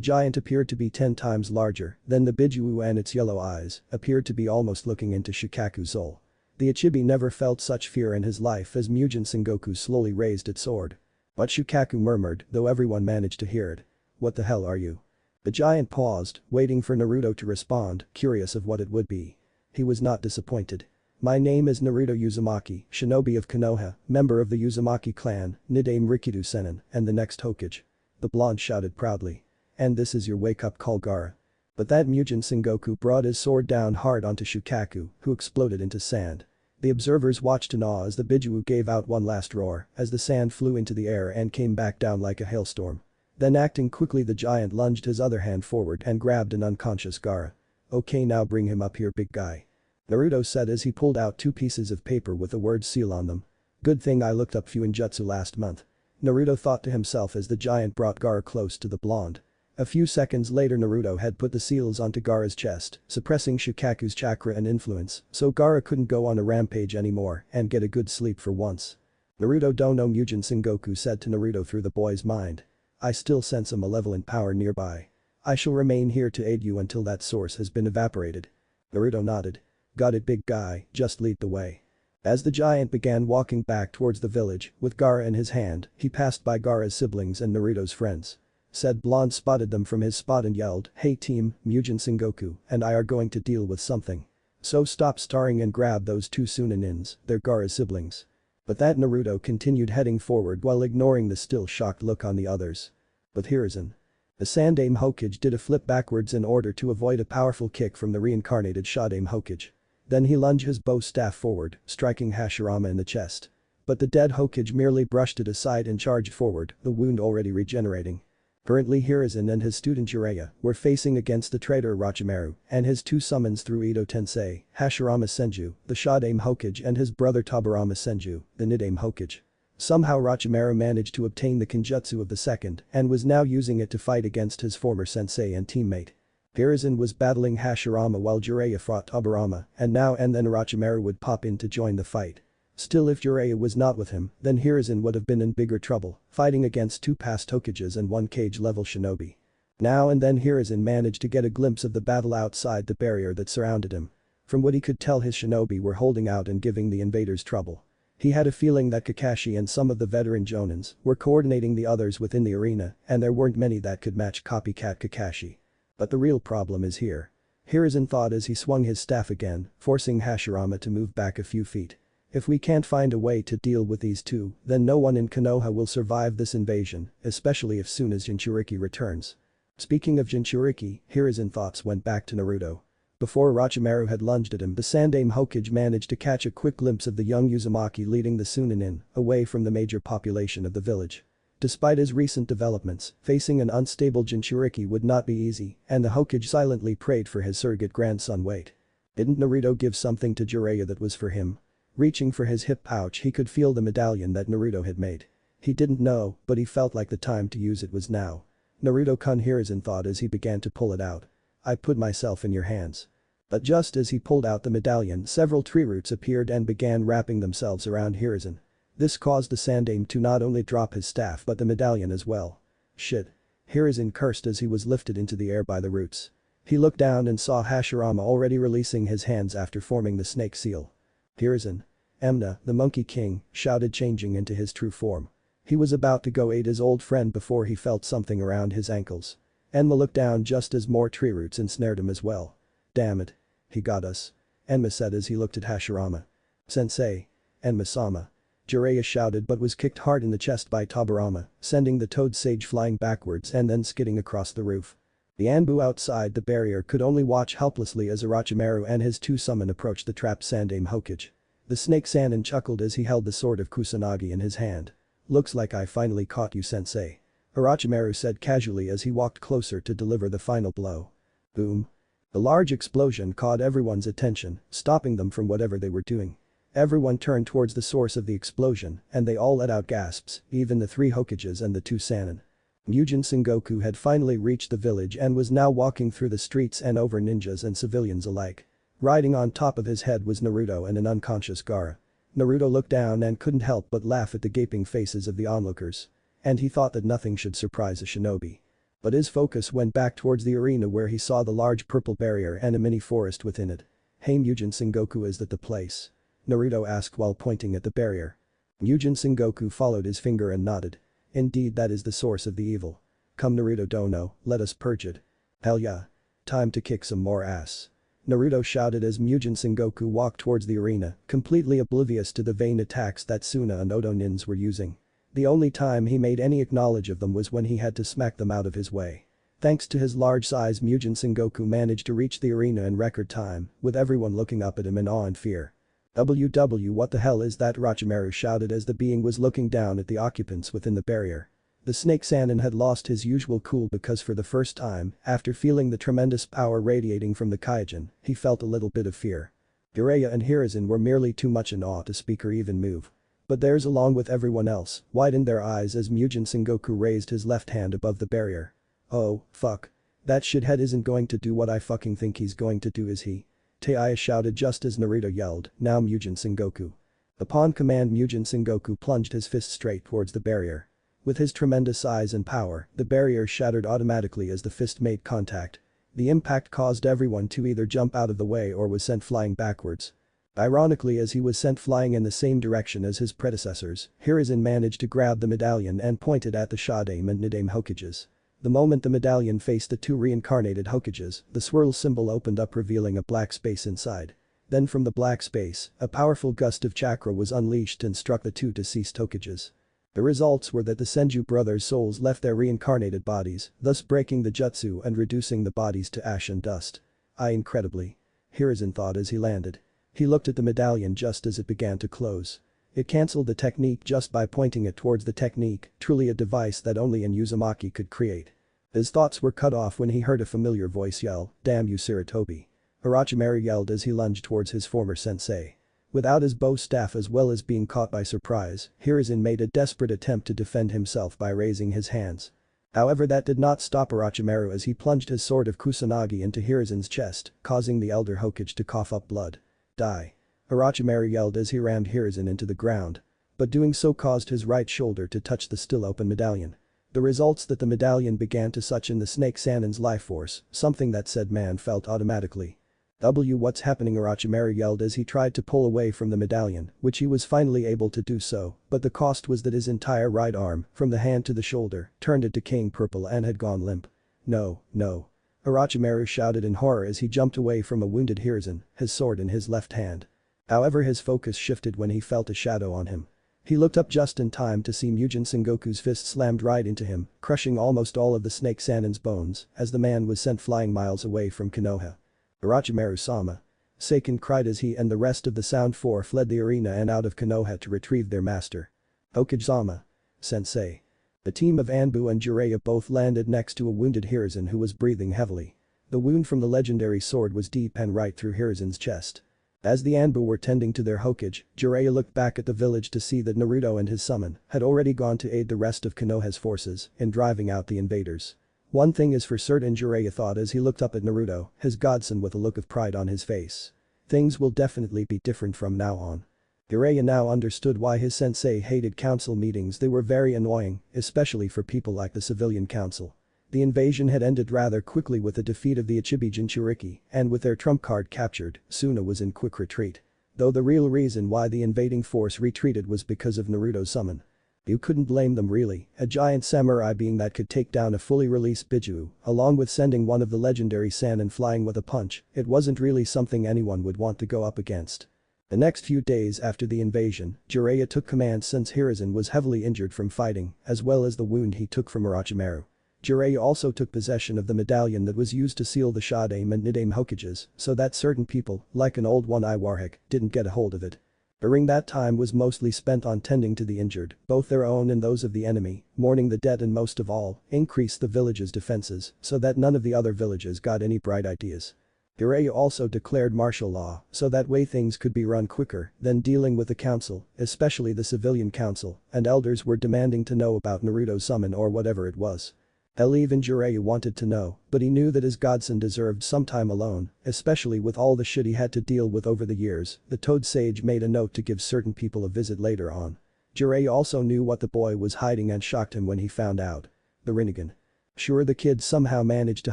giant appeared to be 10 times larger than the Bijuu and its yellow eyes appeared to be almost looking into Shukaku's soul. The Ichibi never felt such fear in his life as Mugen Sengoku slowly raised its sword. But Shukaku murmured, though everyone managed to hear it. What the hell are you? The giant paused, waiting for Naruto to respond, curious of what it would be. He was not disappointed. My name is Naruto Uzumaki, shinobi of Konoha, member of the Uzumaki clan, Nidaime Rikido Sennin, and the next Hokage. The blonde shouted proudly. And this is your wake-up call Gaara. But that Mugen Sengoku brought his sword down hard onto Shukaku, who exploded into sand. The observers watched in awe as the Bijuu gave out one last roar as the sand flew into the air and came back down like a hailstorm. Then acting quickly the giant lunged his other hand forward and grabbed an unconscious Gaara. Okay, now bring him up here big guy. Naruto said as he pulled out 2 pieces of paper with the word seal on them. Good thing I looked up Fuinjutsu last month. Naruto thought to himself as the giant brought Gaara close to the blonde. A few seconds later Naruto had put the seals onto Gaara's chest, suppressing Shikaku's chakra and influence, so Gaara couldn't go on a rampage anymore and get a good sleep for once. Naruto dono Mugen Sengoku said to Naruto through the boy's mind. I still sense a malevolent power nearby. I shall remain here to aid you until that source has been evaporated. Naruto nodded. Got it big guy, just lead the way. As the giant began walking back towards the village, with Gaara in his hand, he passed by Gaara's siblings and Naruto's friends. Said blonde spotted them from his spot and yelled, hey team, Mugen Sengoku and I are going to deal with something. So stop starring and grab those two Chuninins, they're Gaara's siblings. But that Naruto continued heading forward while ignoring the still shocked look on the others. But Hiruzen. The Sandaime Hokage did a flip backwards in order to avoid a powerful kick from the reincarnated Shadaime Hokage. Then he lunged his bow staff forward, striking Hashirama in the chest. But the dead Hokage merely brushed it aside and charged forward, the wound already regenerating. Currently Hiruzen and his student Jiraiya were facing against the traitor Orochimaru and his two summons through Ito Tensei, Hashirama Senju, the Shadaime Hokage and his brother Tobirama Senju, the Nidaime Hokage. Somehow Orochimaru managed to obtain the Kenjutsu of the second and was now using it to fight against his former sensei and teammate. Hiruzen was battling Hashirama while Jiraiya fought Tobirama and now and then Orochimaru would pop in to join the fight. Still if Jiraiya was not with him, then Hiruzen would have been in bigger trouble, fighting against two past Hokages and one cage-level shinobi. Now and then Hiruzen managed to get a glimpse of the battle outside the barrier that surrounded him. From what he could tell his shinobi were holding out and giving the invaders trouble. He had a feeling that Kakashi and some of the veteran Jonins were coordinating the others within the arena and there weren't many that could match copycat Kakashi. But the real problem is here. Hiruzen thought as he swung his staff again, forcing Hashirama to move back a few feet. If we can't find a way to deal with these two, then no one in Konoha will survive this invasion, especially if soon as Jinchuriki returns. Speaking of Jinchuriki, Hiruzen's thoughts went back to Naruto. Before Orochimaru had lunged at him, the Sandaime Hokage managed to catch a quick glimpse of the young Uzumaki leading the Chunin away from the major population of the village. Despite his recent developments, facing an unstable Jinchuriki would not be easy, and the Hokage silently prayed for his surrogate grandson wait. Didn't Naruto give something to Jiraiya that was for him? Reaching for his hip pouch he could feel the medallion that Naruto had made. He didn't know, but he felt like the time to use it was now. Naruto-kun Hiruzen thought as he began to pull it out. I put myself in your hands. But just as he pulled out the medallion several tree roots appeared and began wrapping themselves around Hiruzen. This caused the Sandaime to not only drop his staff but the medallion as well. Shit. Hiruzen cursed as he was lifted into the air by the roots. He looked down and saw Hashirama already releasing his hands after forming the snake seal. Hiruzen. Emna, the Monkey King, shouted changing into his true form. He was about to go aid his old friend before he felt something around his ankles. Enma looked down just as more tree roots ensnared him as well. Damn it. He got us. Enma said as he looked at Hashirama. Sensei. Enma-sama. Jiraiya shouted but was kicked hard in the chest by Tobirama, sending the toad sage flying backwards and then skidding across the roof. The Anbu outside the barrier could only watch helplessly as Orochimaru and his two summon approached the trapped Sandaime Hokage. The snake Sannin chuckled as he held the sword of Kusanagi in his hand. Looks like I finally caught you sensei. Orochimaru said casually as he walked closer to deliver the final blow. Boom. The large explosion caught everyone's attention, stopping them from whatever they were doing. Everyone turned towards the source of the explosion and they all let out gasps, even the three Hokages and the two Sannin. Mugen Sengoku had finally reached the village and was now walking through the streets and over ninjas and civilians alike. Riding on top of his head was Naruto and an unconscious Gaara. Naruto looked down and couldn't help but laugh at the gaping faces of the onlookers. And he thought that nothing should surprise a shinobi. But his focus went back towards the arena where he saw the large purple barrier and a mini forest within it. Hey Mugen Sengoku, is that the place? Naruto asked while pointing at the barrier. Mugen Sengoku followed his finger and nodded. Indeed, that is the source of the evil. Come Naruto dono, let us purge it. Hell yeah. Time to kick some more ass. Naruto shouted as Mugen Sengoku walked towards the arena, completely oblivious to the vain attacks that Suna and Odo nins were using. The only time he made any acknowledge of them was when he had to smack them out of his way. Thanks to his large size, Mugen Sengoku managed to reach the arena in record time, with everyone looking up at him in awe and fear. WW, what the hell is that? Orochimaru shouted as the being was looking down at the occupants within the barrier. The snake Sannin had lost his usual cool because for the first time, after feeling the tremendous power radiating from the Kaijin, he felt a little bit of fear. Jiraiya and Hiruzen were merely too much in awe to speak or even move. But theirs along with everyone else widened their eyes as Mugen Sengoku raised his left hand above the barrier. Oh, fuck. That shithead isn't going to do what I fucking think he's going to do, is he? Taiya shouted just as Naruto yelled, now Mugen Sengoku. Upon command, Mugen Sengoku plunged his fist straight towards the barrier. With his tremendous size and power, the barrier shattered automatically as the fist made contact. The impact caused everyone to either jump out of the way or was sent flying backwards. Ironically, as he was sent flying in the same direction as his predecessors, Hiruzen managed to grab the medallion and pointed at the Shadame and Nidame Hokages. The moment the medallion faced the two reincarnated Hokages, the swirl symbol opened up, revealing a black space inside. Then from the black space, a powerful gust of chakra was unleashed and struck the two deceased Hokages. The results were that the Senju brothers' souls left their reincarnated bodies, thus breaking the jutsu and reducing the bodies to ash and dust. Incredibly. Hiruzen thought as he landed. He looked at the medallion just as it began to close. It cancelled the technique just by pointing it towards the technique, truly a device that only an Uzumaki could create. His thoughts were cut off when he heard a familiar voice yell, "Damn you, Sarutobi." Orochimaru yelled as he lunged towards his former sensei. Without his bow staff as well as being caught by surprise, Hiruzen made a desperate attempt to defend himself by raising his hands. However, that did not stop Orochimaru as he plunged his sword of Kusanagi into Hiruzen's chest, causing the elder Hokage to cough up blood. Die. Orochimaru yelled as he rammed Hiruzen into the ground. But doing so caused his right shoulder to touch the still open medallion. The results that the medallion began to suck in the snake Sanin's life force, something that said man felt automatically. What's happening? Orochimaru yelled as he tried to pull away from the medallion, which he was finally able to do so, but the cost was that his entire right arm, from the hand to the shoulder, turned into decaying purple and had gone limp. No, no. Orochimaru shouted in horror as he jumped away from a wounded Hiruzen, his sword in his left hand. However, his focus shifted when he felt a shadow on him. He looked up just in time to see Mugen Sengoku's fist slammed right into him, crushing almost all of the snake Sanin's bones as the man was sent flying miles away from Konoha. Orochimaru-sama. Seiken cried as he and the rest of the Sound Four fled the arena and out of Konoha to retrieve their master. Hokage-sama. Sensei. The team of Anbu and Jiraiya both landed next to a wounded Hiruzen who was breathing heavily. The wound from the legendary sword was deep and right through Hiruzen's chest. As the Anbu were tending to their Hokage, Jiraiya looked back at the village to see that Naruto and his summon had already gone to aid the rest of Konoha's forces in driving out the invaders. One thing is for certain, Jiraiya thought as he looked up at Naruto, his godson, with a look of pride on his face. Things will definitely be different from now on. Jiraiya now understood why his sensei hated council meetings. They were very annoying, especially for people like the civilian council. The invasion had ended rather quickly with the defeat of the Ichibi Jinchuriki, and with their trump card captured, Suna was in quick retreat. Though the real reason why the invading force retreated was because of Naruto's summon. You couldn't blame them really, a giant samurai being that could take down a fully released Biju, along with sending one of the legendary Sannin flying with a punch, it wasn't really something anyone would want to go up against. The next few days after the invasion, Jiraiya took command since Hiruzen was heavily injured from fighting, as well as the wound he took from Orochimaru. Jiraiya also took possession of the medallion that was used to seal the Shadame and Nidame Hokages, so that certain people, like an old one-eye Warhawk, didn't get a hold of it. During that time was mostly spent on tending to the injured, both their own and those of the enemy, mourning the dead, and most of all, increased the village's defenses so that none of the other villages got any bright ideas. Jiraiya also declared martial law so that way things could be run quicker than dealing with the council, especially the civilian council, and elders were demanding to know about Naruto's summon or whatever it was. Even Jiraiya wanted to know, but he knew that his godson deserved some time alone, especially with all the shit he had to deal with over the years. The Toad Sage made a note to give certain people a visit later on. Jiraiya also knew what the boy was hiding and shocked him when he found out. The Rinnegan. Sure, the kid somehow managed to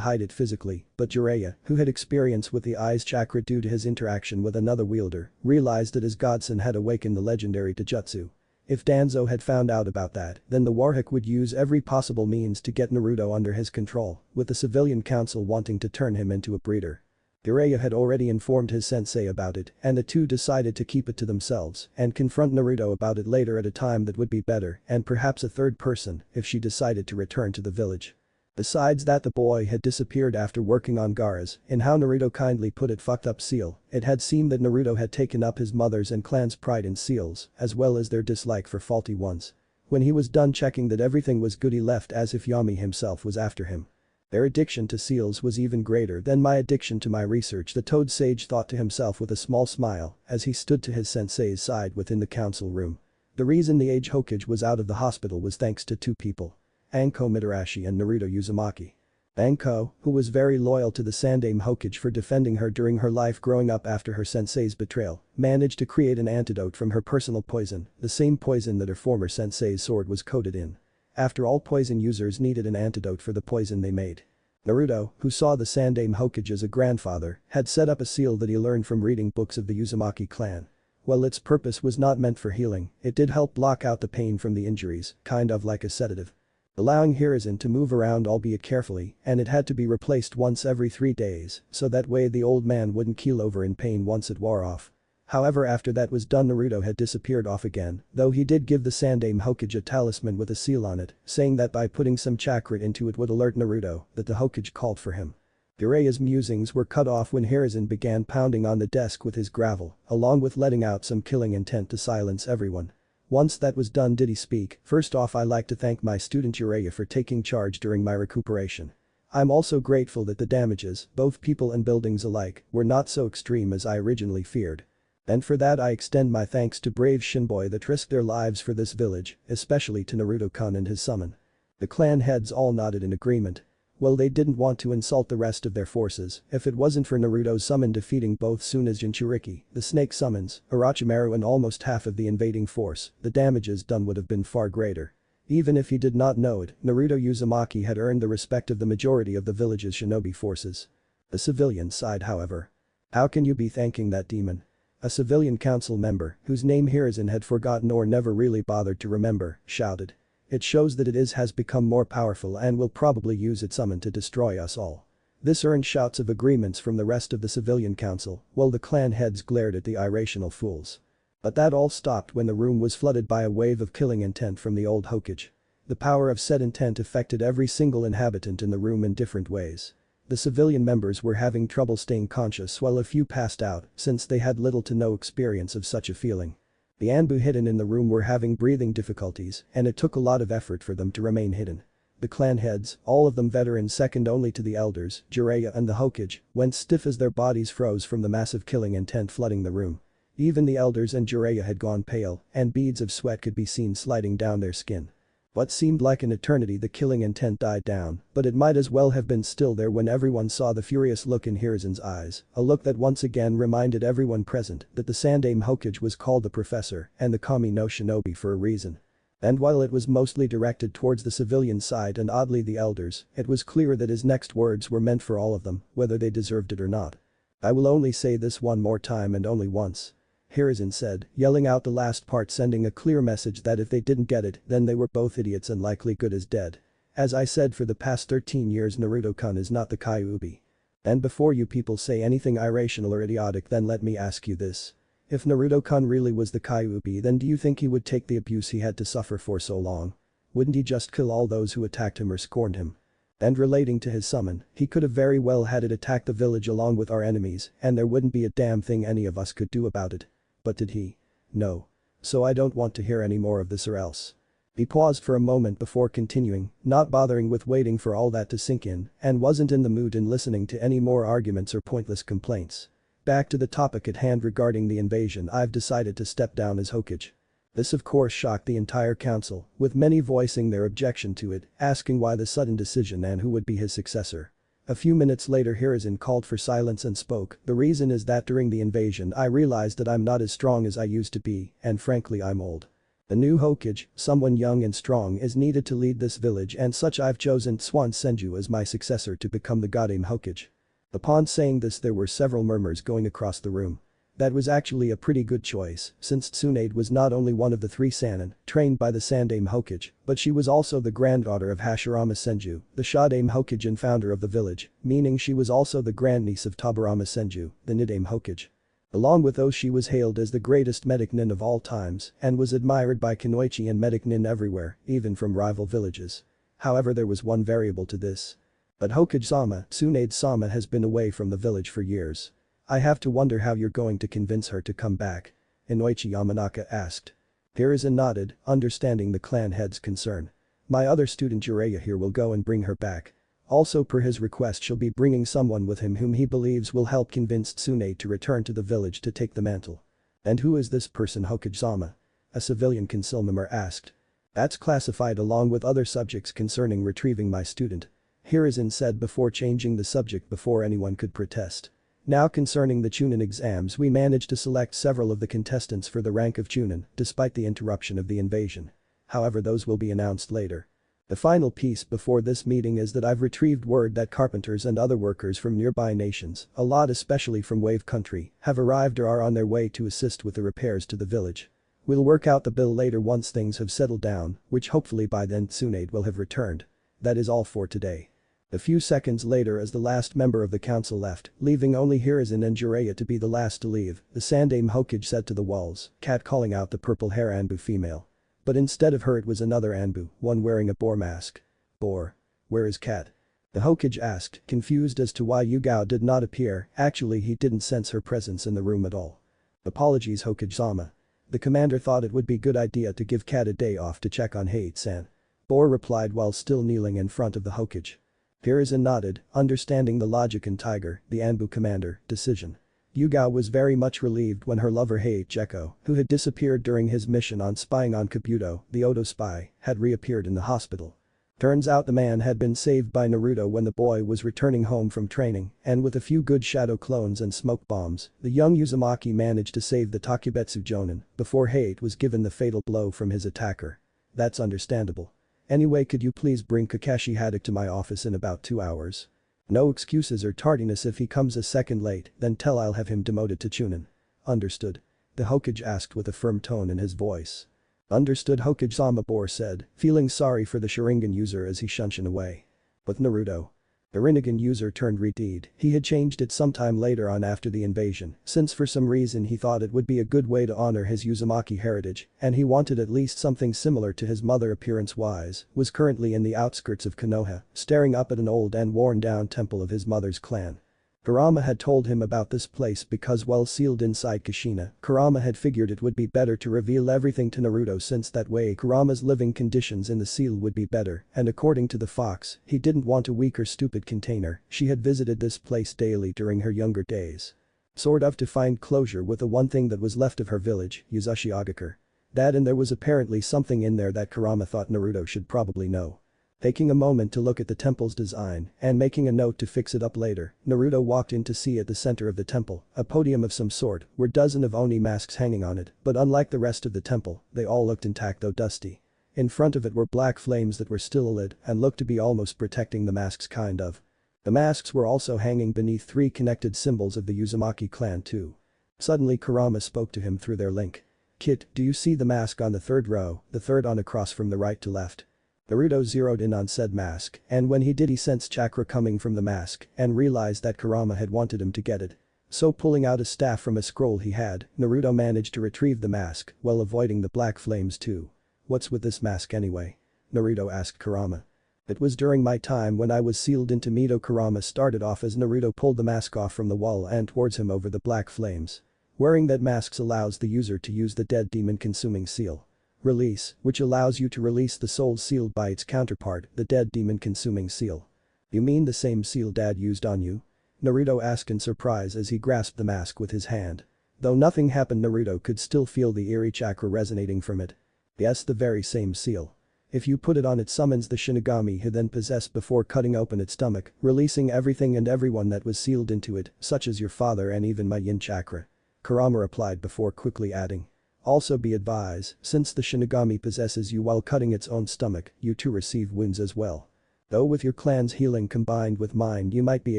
hide it physically, but Jiraiya, who had experience with the Eyes chakra due to his interaction with another wielder, realized that his godson had awakened the legendary Taijutsu. If Danzo had found out about that, then the Warhawk would use every possible means to get Naruto under his control, with the civilian council wanting to turn him into a breeder. Jiraiya had already informed his sensei about it, and the two decided to keep it to themselves and confront Naruto about it later at a time that would be better, and perhaps a third person if she decided to return to the village. Besides that, the boy had disappeared after working on Gaara's, in how Naruto kindly put it, fucked up seal. It had seemed that Naruto had taken up his mother's and clan's pride in seals, as well as their dislike for faulty ones. When he was done checking that everything was good, he left as if Yami himself was after him. Their addiction to seals was even greater than my addiction to my research, the Toad Sage thought to himself with a small smile as he stood to his sensei's side within the council room. The reason the aged Hokage was out of the hospital was thanks to two people. Anko Mitarashi and Naruto Uzumaki. Anko, who was very loyal to the Sandaime Hokage for defending her during her life growing up after her sensei's betrayal, managed to create an antidote from her personal poison, the same poison that her former sensei's sword was coated in. After all poison users needed an antidote for the poison they made. Naruto, who saw the Sandaime Hokage as a grandfather, had set up a seal that he learned from reading books of the Uzumaki clan. While its purpose was not meant for healing, it did help block out the pain from the injuries, kind of like a sedative. Allowing Hiruzen to move around albeit carefully, and it had to be replaced once every 3 days, so that way the old man wouldn't keel over in pain once it wore off. However, after that was done, Naruto had disappeared off again, though he did give the Sandaime Hokage a talisman with a seal on it, saying that by putting some chakra into it would alert Naruto that the Hokage called for him. Jiraiya's musings were cut off when Hiruzen began pounding on the desk with his gravel, along with letting out some killing intent to silence everyone. Once that was done, did he speak, "First off, I like to thank my student Jiraiya for taking charge during my recuperation. I'm also grateful that the damages, both people and buildings alike, were not so extreme as I originally feared. And for that I extend my thanks to brave Shinboi that risked their lives for this village, especially to Naruto-kun and his summon." The clan heads all nodded in agreement. Well, they didn't want to insult the rest of their forces. If it wasn't for Naruto's summon defeating both Tsuna's Jinchuriki, the snake summons, Orochimaru and almost half of the invading force, the damages done would have been far greater. Even if he did not know it, Naruto Uzumaki had earned the respect of the majority of the village's shinobi forces. The civilian side, however. How can you be thanking that demon? A civilian council member, whose name Hiruzen had forgotten or never really bothered to remember, shouted. It shows that has become more powerful and will probably use its summon to destroy us all. This earned shouts of agreements from the rest of the civilian council, while the clan heads glared at the irrational fools. But that all stopped when the room was flooded by a wave of killing intent from the old Hokage. The power of said intent affected every single inhabitant in the room in different ways. The civilian members were having trouble staying conscious while a few passed out since they had little to no experience of such a feeling. The Anbu hidden in the room were having breathing difficulties, and it took a lot of effort for them to remain hidden. The clan heads, all of them veterans second only to the elders, Jiraiya and the Hokage, went stiff as their bodies froze from the massive killing intent flooding the room. Even the elders and Jiraiya had gone pale, and beads of sweat could be seen sliding down their skin. What seemed like an eternity, the killing intent died down, but it might as well have been still there when everyone saw the furious look in Hiruzen's eyes, a look that once again reminded everyone present that the Sandaime Hokage was called the Professor and the Kami no Shinobi for a reason. And while it was mostly directed towards the civilian side and oddly the elders, it was clear that his next words were meant for all of them, whether they deserved it or not. "I will only say this one more time and only once," Hiruzen said, yelling out the last part, sending a clear message that if they didn't get it, then they were both idiots and likely good as dead. "As I said, for the past 13 years Naruto-kun is not the Kyuubi. And before you people say anything irrational or idiotic, then let me ask you this. If Naruto-kun really was the Kyuubi, then do you think he would take the abuse he had to suffer for so long? Wouldn't he just kill all those who attacked him or scorned him? And relating to his summon, he could have very well had it attack the village along with our enemies, and there wouldn't be a damn thing any of us could do about it. But did he? No. So I don't want to hear any more of this or else." He paused for a moment before continuing, not bothering with waiting for all that to sink in, and wasn't in the mood in listening to any more arguments or pointless complaints. "Back to the topic at hand regarding the invasion, I've decided to step down as Hokage." This of course shocked the entire council, with many voicing their objection to it, asking why the sudden decision and who would be his successor. A few minutes later Hiruzen called for silence and spoke. "The reason is that during the invasion I realized that I'm not as strong as I used to be, and frankly I'm old. A new Hokage, someone young and strong, is needed to lead this village, and such I've chosen Swan Senju as my successor to become the Godame Hokage." Upon saying this there were several murmurs going across the room. That was actually a pretty good choice, since Tsunade was not only one of the 3 Sannin trained by the Sandaime Hokage, but she was also the granddaughter of Hashirama Senju, the Shadaime Hokage and founder of the village, meaning she was also the grandniece of Tobirama Senju, the Nidaime Hokage. Along with those, she was hailed as the greatest medic nin of all times and was admired by Kunoichi and medic nin everywhere, even from rival villages. However, there was one variable to this. But Hokage-sama, Tsunade-sama, has been away from the village for years. I have to wonder how you're going to convince her to come back. Inoichi Yamanaka asked. Hiruzen nodded, understanding the clan head's concern. My other student Jiraiya here will go and bring her back. Also per his request she'll be bringing someone with him whom he believes will help convince Tsunade to return to the village to take the mantle. And who is this person, Hokage-sama? A civilian consilmember asked. That's classified along with other subjects concerning retrieving my student. Hiruzen said before changing the subject before anyone could protest. Now concerning the Chunin exams, we managed to select several of the contestants for the rank of Chunin despite the interruption of the invasion. However, those will be announced later. The final piece before this meeting is that I've retrieved word that carpenters and other workers from nearby nations, a lot especially from Wave Country, have arrived or are on their way to assist with the repairs to the village. We'll work out the bill later once things have settled down, which hopefully by then Tsunade will have returned. That is all for today. A few seconds later, as the last member of the council left, leaving only Hiruzen and Jiraiya to be the last to leave, the Sandaime Hokage said to the walls, Cat calling out the purple hair Anbu female. But instead of her it was another Anbu, one wearing a boar mask. Boar. Where is Cat? The Hokage asked, confused as to why Yugao did not appear. Actually, he didn't sense her presence in the room at all. Apologies, Hokage-sama. The commander thought it would be good idea to give Cat a day off to check on Hate-san. Boar replied while still kneeling in front of the Hokage. Hiruzen nodded, understanding the logic in Tiger, the Anbu commander, decision. Yugao was very much relieved when her lover Hei-Jekko, who had disappeared during his mission on spying on Kabuto, the Odo spy, had reappeared in the hospital. Turns out the man had been saved by Naruto when the boy was returning home from training, and with a few good shadow clones and smoke bombs, the young Uzumaki managed to save the Takebetsu Jonin before Hate was given the fatal blow from his attacker. That's understandable. Anyway, could you please bring Kakashi Haddock to my office in about 2 hours? No excuses or tardiness. If he comes a second late, then tell I'll have him demoted to Chunin. Understood. The Hokage asked with a firm tone in his voice. Understood, Hokage-sama, Boar said, feeling sorry for the Sharingan user as he shunshin away. But Naruto. The Rinnegan user turned redeed. He had changed it sometime later on after the invasion, since for some reason he thought it would be a good way to honor his Uzumaki heritage, and he wanted at least something similar to his mother appearance-wise, was currently in the outskirts of Konoha, staring up at an old and worn-down temple of his mother's clan. Kurama had told him about this place because while sealed inside Kushina, Kurama had figured it would be better to reveal everything to Naruto since that way Kurama's living conditions in the seal would be better, and according to the fox, he didn't want a weak or stupid container. She had visited this place daily during her younger days. Sort of to find closure with the one thing that was left of her village, Yuzashigakure. That, and there was apparently something in there that Kurama thought Naruto should probably know. Taking a moment to look at the temple's design and making a note to fix it up later, Naruto walked in to see at the center of the temple, a podium of some sort, were dozens of Oni masks hanging on it, but unlike the rest of the temple, they all looked intact though dusty. In front of it were black flames that were still lit and looked to be almost protecting the masks kind of. The masks were also hanging beneath 3 connected symbols of the Uzumaki clan too. Suddenly Kurama spoke to him through their link. Kit, do you see the mask on the 3rd row, the third on across from the right to left? Naruto zeroed in on said mask, and when he did he sensed chakra coming from the mask and realized that Kurama had wanted him to get it. So pulling out a staff from a scroll he had, Naruto managed to retrieve the mask while avoiding the black flames too. What's with this mask anyway? Naruto asked Kurama. It was during my time when I was sealed into Mito. Kurama started off as Naruto pulled the mask off from the wall and towards him over the black flames. Wearing that mask allows the user to use the dead demon consuming seal. Release, which allows you to release the soul sealed by its counterpart, the dead demon consuming seal. You mean the same seal Dad used on you? Naruto asked in surprise as he grasped the mask with his hand. Though nothing happened, Naruto could still feel the eerie chakra resonating from it. Yes, the very same seal. If you put it on, it summons the Shinigami he then possessed before cutting open its stomach, releasing everything and everyone that was sealed into it, such as your father and even my yin chakra. Kurama replied before quickly adding. Also be advised, since the Shinigami possesses you while cutting its own stomach, you too receive wounds as well. Though with your clan's healing combined with mine you might be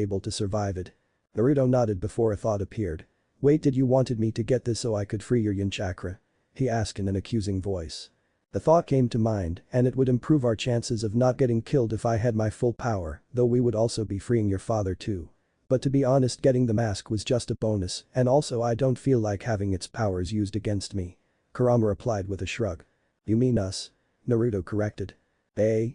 able to survive it. Naruto nodded before a thought appeared. Wait, did you wanted me to get this so I could free your yin chakra? He asked in an accusing voice. The thought came to mind, and it would improve our chances of not getting killed if I had my full power, though we would also be freeing your father too. But to be honest, getting the mask was just a bonus, and also I don't feel like having its powers used against me. Kurama replied with a shrug. You mean us? Naruto corrected.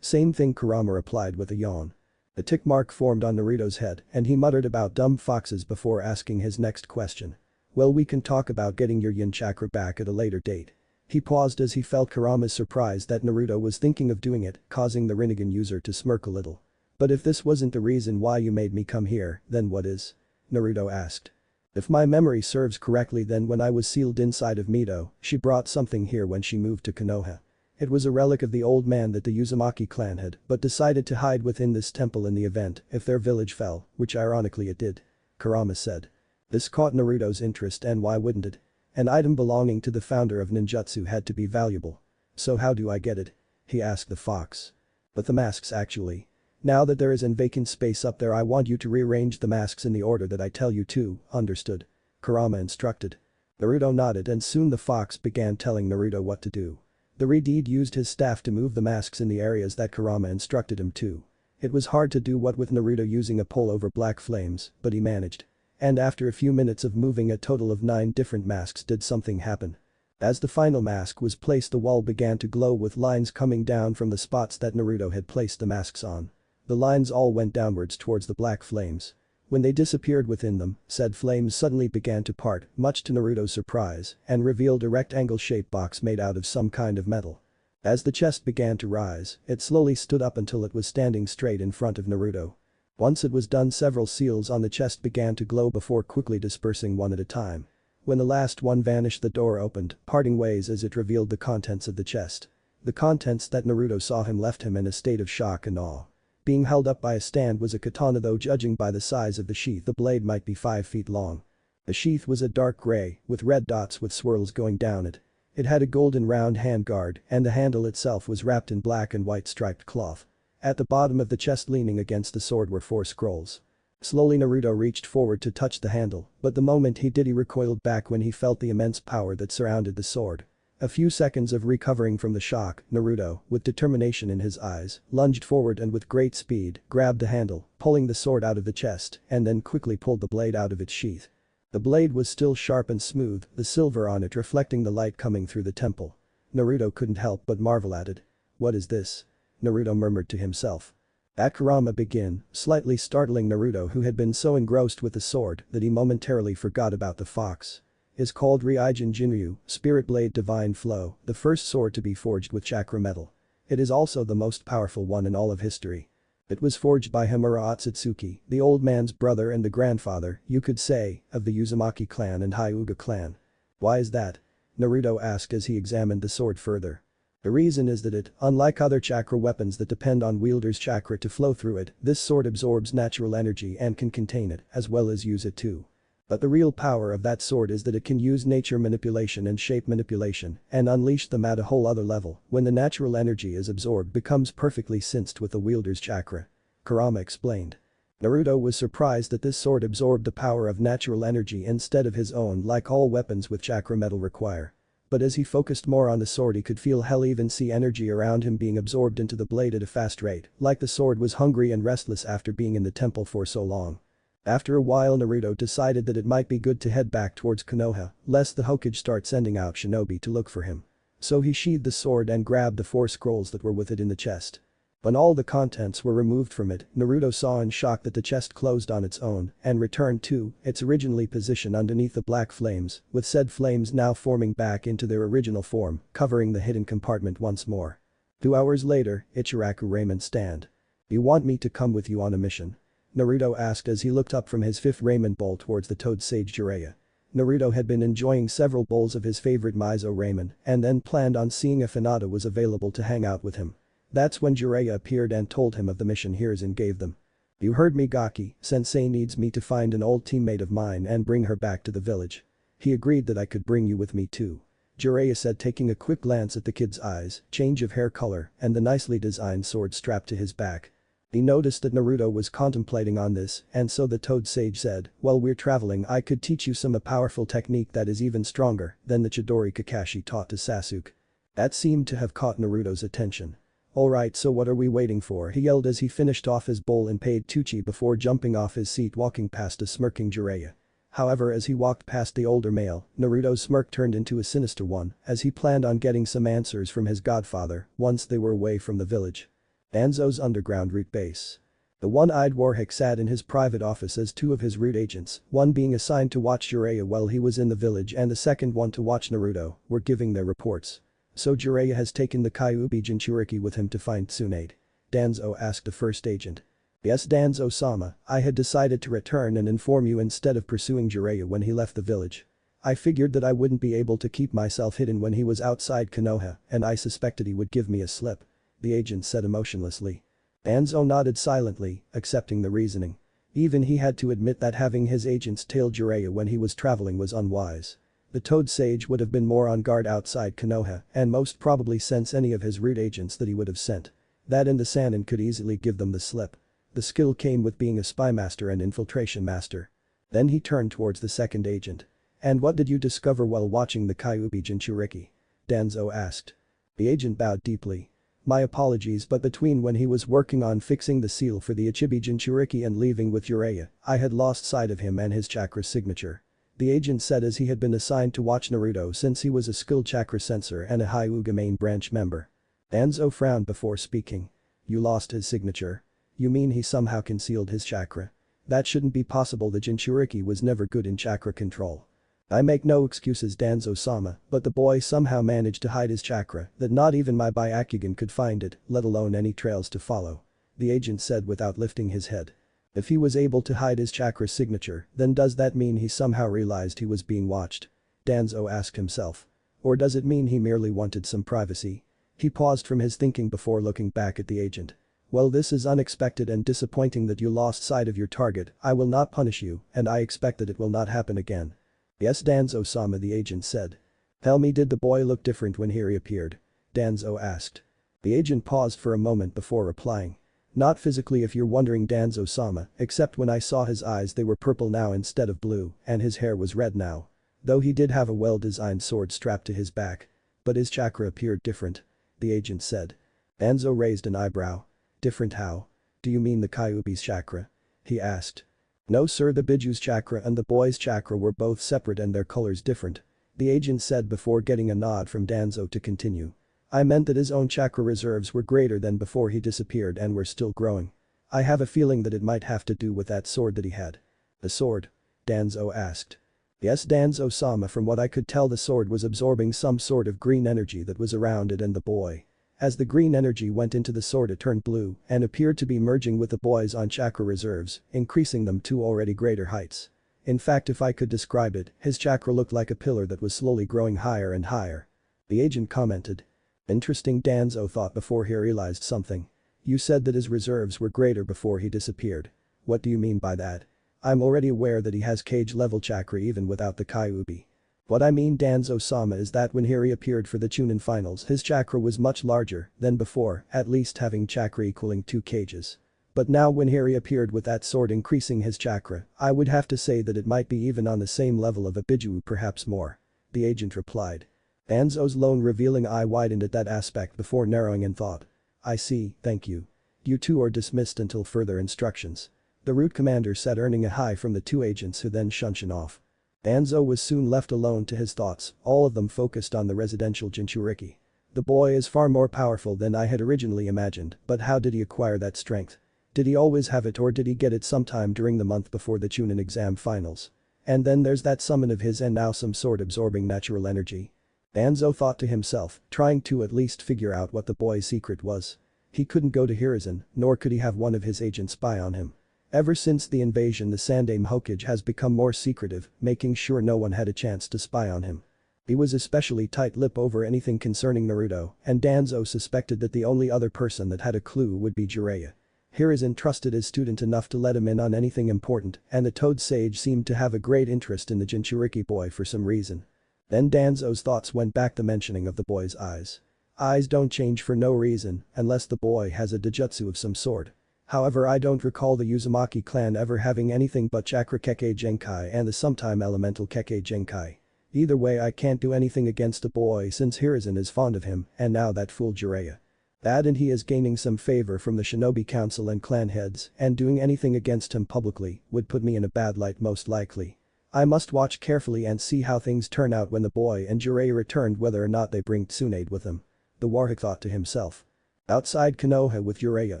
Same thing, Kurama replied with a yawn. A tick mark formed on Naruto's head and he muttered about dumb foxes before asking his next question. Well, we can talk about getting your yin chakra back at a later date. He paused as he felt Kurama's surprise that Naruto was thinking of doing it, causing the Rinnegan user to smirk a little. But if this wasn't the reason why you made me come here, then what is? Naruto asked. If my memory serves correctly, then when I was sealed inside of Mito, she brought something here when she moved to Konoha. It was a relic of the old man that the Uzumaki clan had but decided to hide within this temple in the event if their village fell, which ironically it did. Kurama said. This caught Naruto's interest, and why wouldn't it? An item belonging to the founder of ninjutsu had to be valuable. So how do I get it? He asked the fox. But the masks actually. Now that there is an vacant space up there, I want you to rearrange the masks in the order that I tell you to, understood? Kurama instructed. Naruto nodded, and soon the fox began telling Naruto what to do. The Redeed used his staff to move the masks in the areas that Kurama instructed him to. It was hard to do what with Naruto using a pole over black flames, but he managed. And after a few minutes of moving, a total of 9 different masks did something happen. As the final mask was placed, the wall began to glow with lines coming down from the spots that Naruto had placed the masks on. The lines all went downwards towards the black flames. When they disappeared within them, said flames suddenly began to part, much to Naruto's surprise, and revealed a rectangle-shaped box made out of some kind of metal. As the chest began to rise, it slowly stood up until it was standing straight in front of Naruto. Once it was done, several seals on the chest began to glow before quickly dispersing one at a time. When the last one vanished, the door opened, parting ways as it revealed the contents of the chest. The contents that Naruto saw him left him in a state of shock and awe. Being held up by a stand was a katana, though judging by the size of the sheath the blade might be 5 feet long. The sheath was a dark gray, with red dots with swirls going down it. It had a golden round handguard, and the handle itself was wrapped in black and white striped cloth. At the bottom of the chest leaning against the sword were 4 scrolls. Slowly Naruto reached forward to touch the handle, but the moment he did, he recoiled back when he felt the immense power that surrounded the sword. A few seconds of recovering from the shock, Naruto, with determination in his eyes, lunged forward and with great speed, grabbed the handle, pulling the sword out of the chest, and then quickly pulled the blade out of its sheath. The blade was still sharp and smooth, the silver on it reflecting the light coming through the temple. Naruto couldn't help but marvel at it. What is this? Naruto murmured to himself. At Kurama began, slightly startling Naruto, who had been so engrossed with the sword that he momentarily forgot about the fox. Is called Ryoujin Jinryu, Spirit Blade Divine Flow, the first sword to be forged with chakra metal. It is also the most powerful one in all of history. It was forged by Himura Otsutsuki, the old man's brother and the grandfather, you could say, of the Uzumaki clan and Hyuga clan. Why is that? Naruto asked as he examined the sword further. The reason is that it, unlike other chakra weapons that depend on wielder's chakra to flow through it, this sword absorbs natural energy and can contain it, as well as use it too. But the real power of that sword is that it can use nature manipulation and shape manipulation and unleash them at a whole other level when the natural energy is absorbed, becomes perfectly synced with the wielder's chakra. Kurama explained. Naruto was surprised that this sword absorbed the power of natural energy instead of his own, like all weapons with chakra metal require. But as he focused more on the sword, he could feel hell even see energy around him being absorbed into the blade at a fast rate, like the sword was hungry and restless after being in the temple for so long. After a while, Naruto decided that it might be good to head back towards Konoha, lest the Hokage start sending out shinobi to look for him. So he sheathed the sword and grabbed the 4 scrolls that were with it in the chest. When all the contents were removed from it, Naruto saw in shock that the chest closed on its own and returned to its originally position underneath the black flames, with said flames now forming back into their original form, covering the hidden compartment once more. 2 hours later, Ichiraku Ramen stand. You want me to come with you on a mission? Naruto asked as he looked up from his 5th ramen bowl towards the Toad Sage Jiraiya. Naruto had been enjoying several bowls of his favorite miso ramen and then planned on seeing if Hinata was available to hang out with him. That's when Jiraiya appeared and told him of the mission Hiruzen gave them. You heard me, Gaki, Sensei needs me to find an old teammate of mine and bring her back to the village. He agreed that I could bring you with me too. Jiraiya said, taking a quick glance at the kid's eyes, change of hair color, and the nicely designed sword strapped to his back. He noticed that Naruto was contemplating on this, and so the Toad Sage said, while we're traveling I could teach you a powerful technique that is even stronger than the Chidori Kakashi taught to Sasuke. That seemed to have caught Naruto's attention. Alright, so what are we waiting for? He yelled as he finished off his bowl and paid Tucci before jumping off his seat, walking past a smirking Jiraiya. However, as he walked past the older male, Naruto's smirk turned into a sinister one as he planned on getting some answers from his godfather once they were away from the village. Danzo's underground route base. The one-eyed Warhawk sat in his private office as 2 of his route agents, one being assigned to watch Jiraiya while he was in the village and the second one to watch Naruto, were giving their reports. So Jiraiya has taken the Kyuubi Jinchuriki with him to find Tsunade? Danzo asked the first agent. Yes, Danzo-sama, I had decided to return and inform you instead of pursuing Jiraiya when he left the village. I figured that I wouldn't be able to keep myself hidden when he was outside Konoha, and I suspected he would give me a slip. The agent said emotionlessly. Danzo nodded silently, accepting the reasoning. Even he had to admit that having his agents tail Jiraiya when he was traveling was unwise. The Toad Sage would have been more on guard outside Konoha and most probably sense any of his root agents that he would have sent. That and the Sannin could easily give them the slip. The skill came with being a spy master and infiltration master. Then he turned towards the second agent. And what did you discover while watching the Kyuubi Jinchuriki? Danzo asked. The agent bowed deeply. My apologies, but between when he was working on fixing the seal for the Ichibi Jinchuriki and leaving with Jiraiya, I had lost sight of him and his chakra signature. The agent said as he had been assigned to watch Naruto since he was a skilled chakra sensor and a Hyuga main branch member. Danzo frowned before speaking. You lost his signature? You mean he somehow concealed his chakra? That shouldn't be possible, the Jinchuriki was never good in chakra control. I make no excuses, Danzo-sama, but the boy somehow managed to hide his chakra that not even my Byakugan could find it, let alone any trails to follow. The agent said without lifting his head. If he was able to hide his chakra signature, then does that mean he somehow realized he was being watched? Danzo asked himself. Or does it mean he merely wanted some privacy? He paused from his thinking before looking back at the agent. Well, this is unexpected and disappointing that you lost sight of your target. I will not punish you, and I expect that it will not happen again. Yes, Danzo-sama, the agent said. Tell me, did the boy look different when he reappeared? Danzo asked. The agent paused for a moment before replying. Not physically, if you're wondering, Danzo-sama, except when I saw his eyes, they were purple now instead of blue, and his hair was red now. Though he did have a well-designed sword strapped to his back. But his chakra appeared different. The agent said. Danzo raised an eyebrow. Different how? Do you mean the Kyuubi's chakra? He asked. No sir, the Biju's chakra and the boy's chakra were both separate and their colors different. The agent said before getting a nod from Danzo to continue. I meant that his own chakra reserves were greater than before he disappeared and were still growing. I have a feeling that it might have to do with that sword that he had. The sword? Danzo asked. Yes, Danzo-sama, from what I could tell the sword was absorbing some sort of green energy that was around it and the boy. As the green energy went into the sword, it turned blue and appeared to be merging with the boy's own chakra reserves, increasing them to already greater heights. In fact, if I could describe it, his chakra looked like a pillar that was slowly growing higher and higher. The agent commented. Interesting, Danzo thought before he realized something. You said that his reserves were greater before he disappeared. What do you mean by that? I'm already aware that he has cage level chakra even without the Kyuubi. What I mean, Danzo-sama, is that when he reappeared for the Chunin finals, his chakra was much larger than before, at least having chakra equaling 2 cages. But now when he reappeared with that sword increasing his chakra, I would have to say that it might be even on the same level of a Biju, perhaps more. The agent replied. Danzo's lone revealing eye widened at that aspect before narrowing in thought. I see, thank you. You two are dismissed until further instructions. The route commander said, earning a hi from the two agents, who then shunshin off. Danzo was soon left alone to his thoughts, all of them focused on the residential Jinchuriki. The boy is far more powerful than I had originally imagined, but how did he acquire that strength? Did he always have it, or did he get it sometime during the month before the Chunin exam finals? And then there's that summon of his and now some sword absorbing natural energy. Danzo thought to himself, trying to at least figure out what the boy's secret was. He couldn't go to Hiruzen, nor could he have one of his agents spy on him. Ever since the invasion, the Sandaime Hokage has become more secretive, making sure no one had a chance to spy on him. He was especially tight-lipped over anything concerning Naruto, and Danzo suspected that the only other person that had a clue would be Jiraiya. Hiruzen trusted his student enough to let him in on anything important, and the Toad Sage seemed to have a great interest in the Jinchuriki boy for some reason. Then Danzo's thoughts went back to mentioning of the boy's eyes. Eyes don't change for no reason, unless the boy has a dojutsu of some sort. However, I don't recall the Uzumaki clan ever having anything but Chakra Kekkei Genkai and the sometime Elemental Kekkei Genkai. Either way, I can't do anything against the boy since Hiruzen is fond of him, and now that fool Jiraiya. That and he is gaining some favor from the Shinobi Council and clan heads, and doing anything against him publicly would put me in a bad light most likely. I must watch carefully and see how things turn out when the boy and Jiraiya returned, whether or not they bring Tsunade with them. The warhawk thought to himself. Outside Konoha with Jiraiya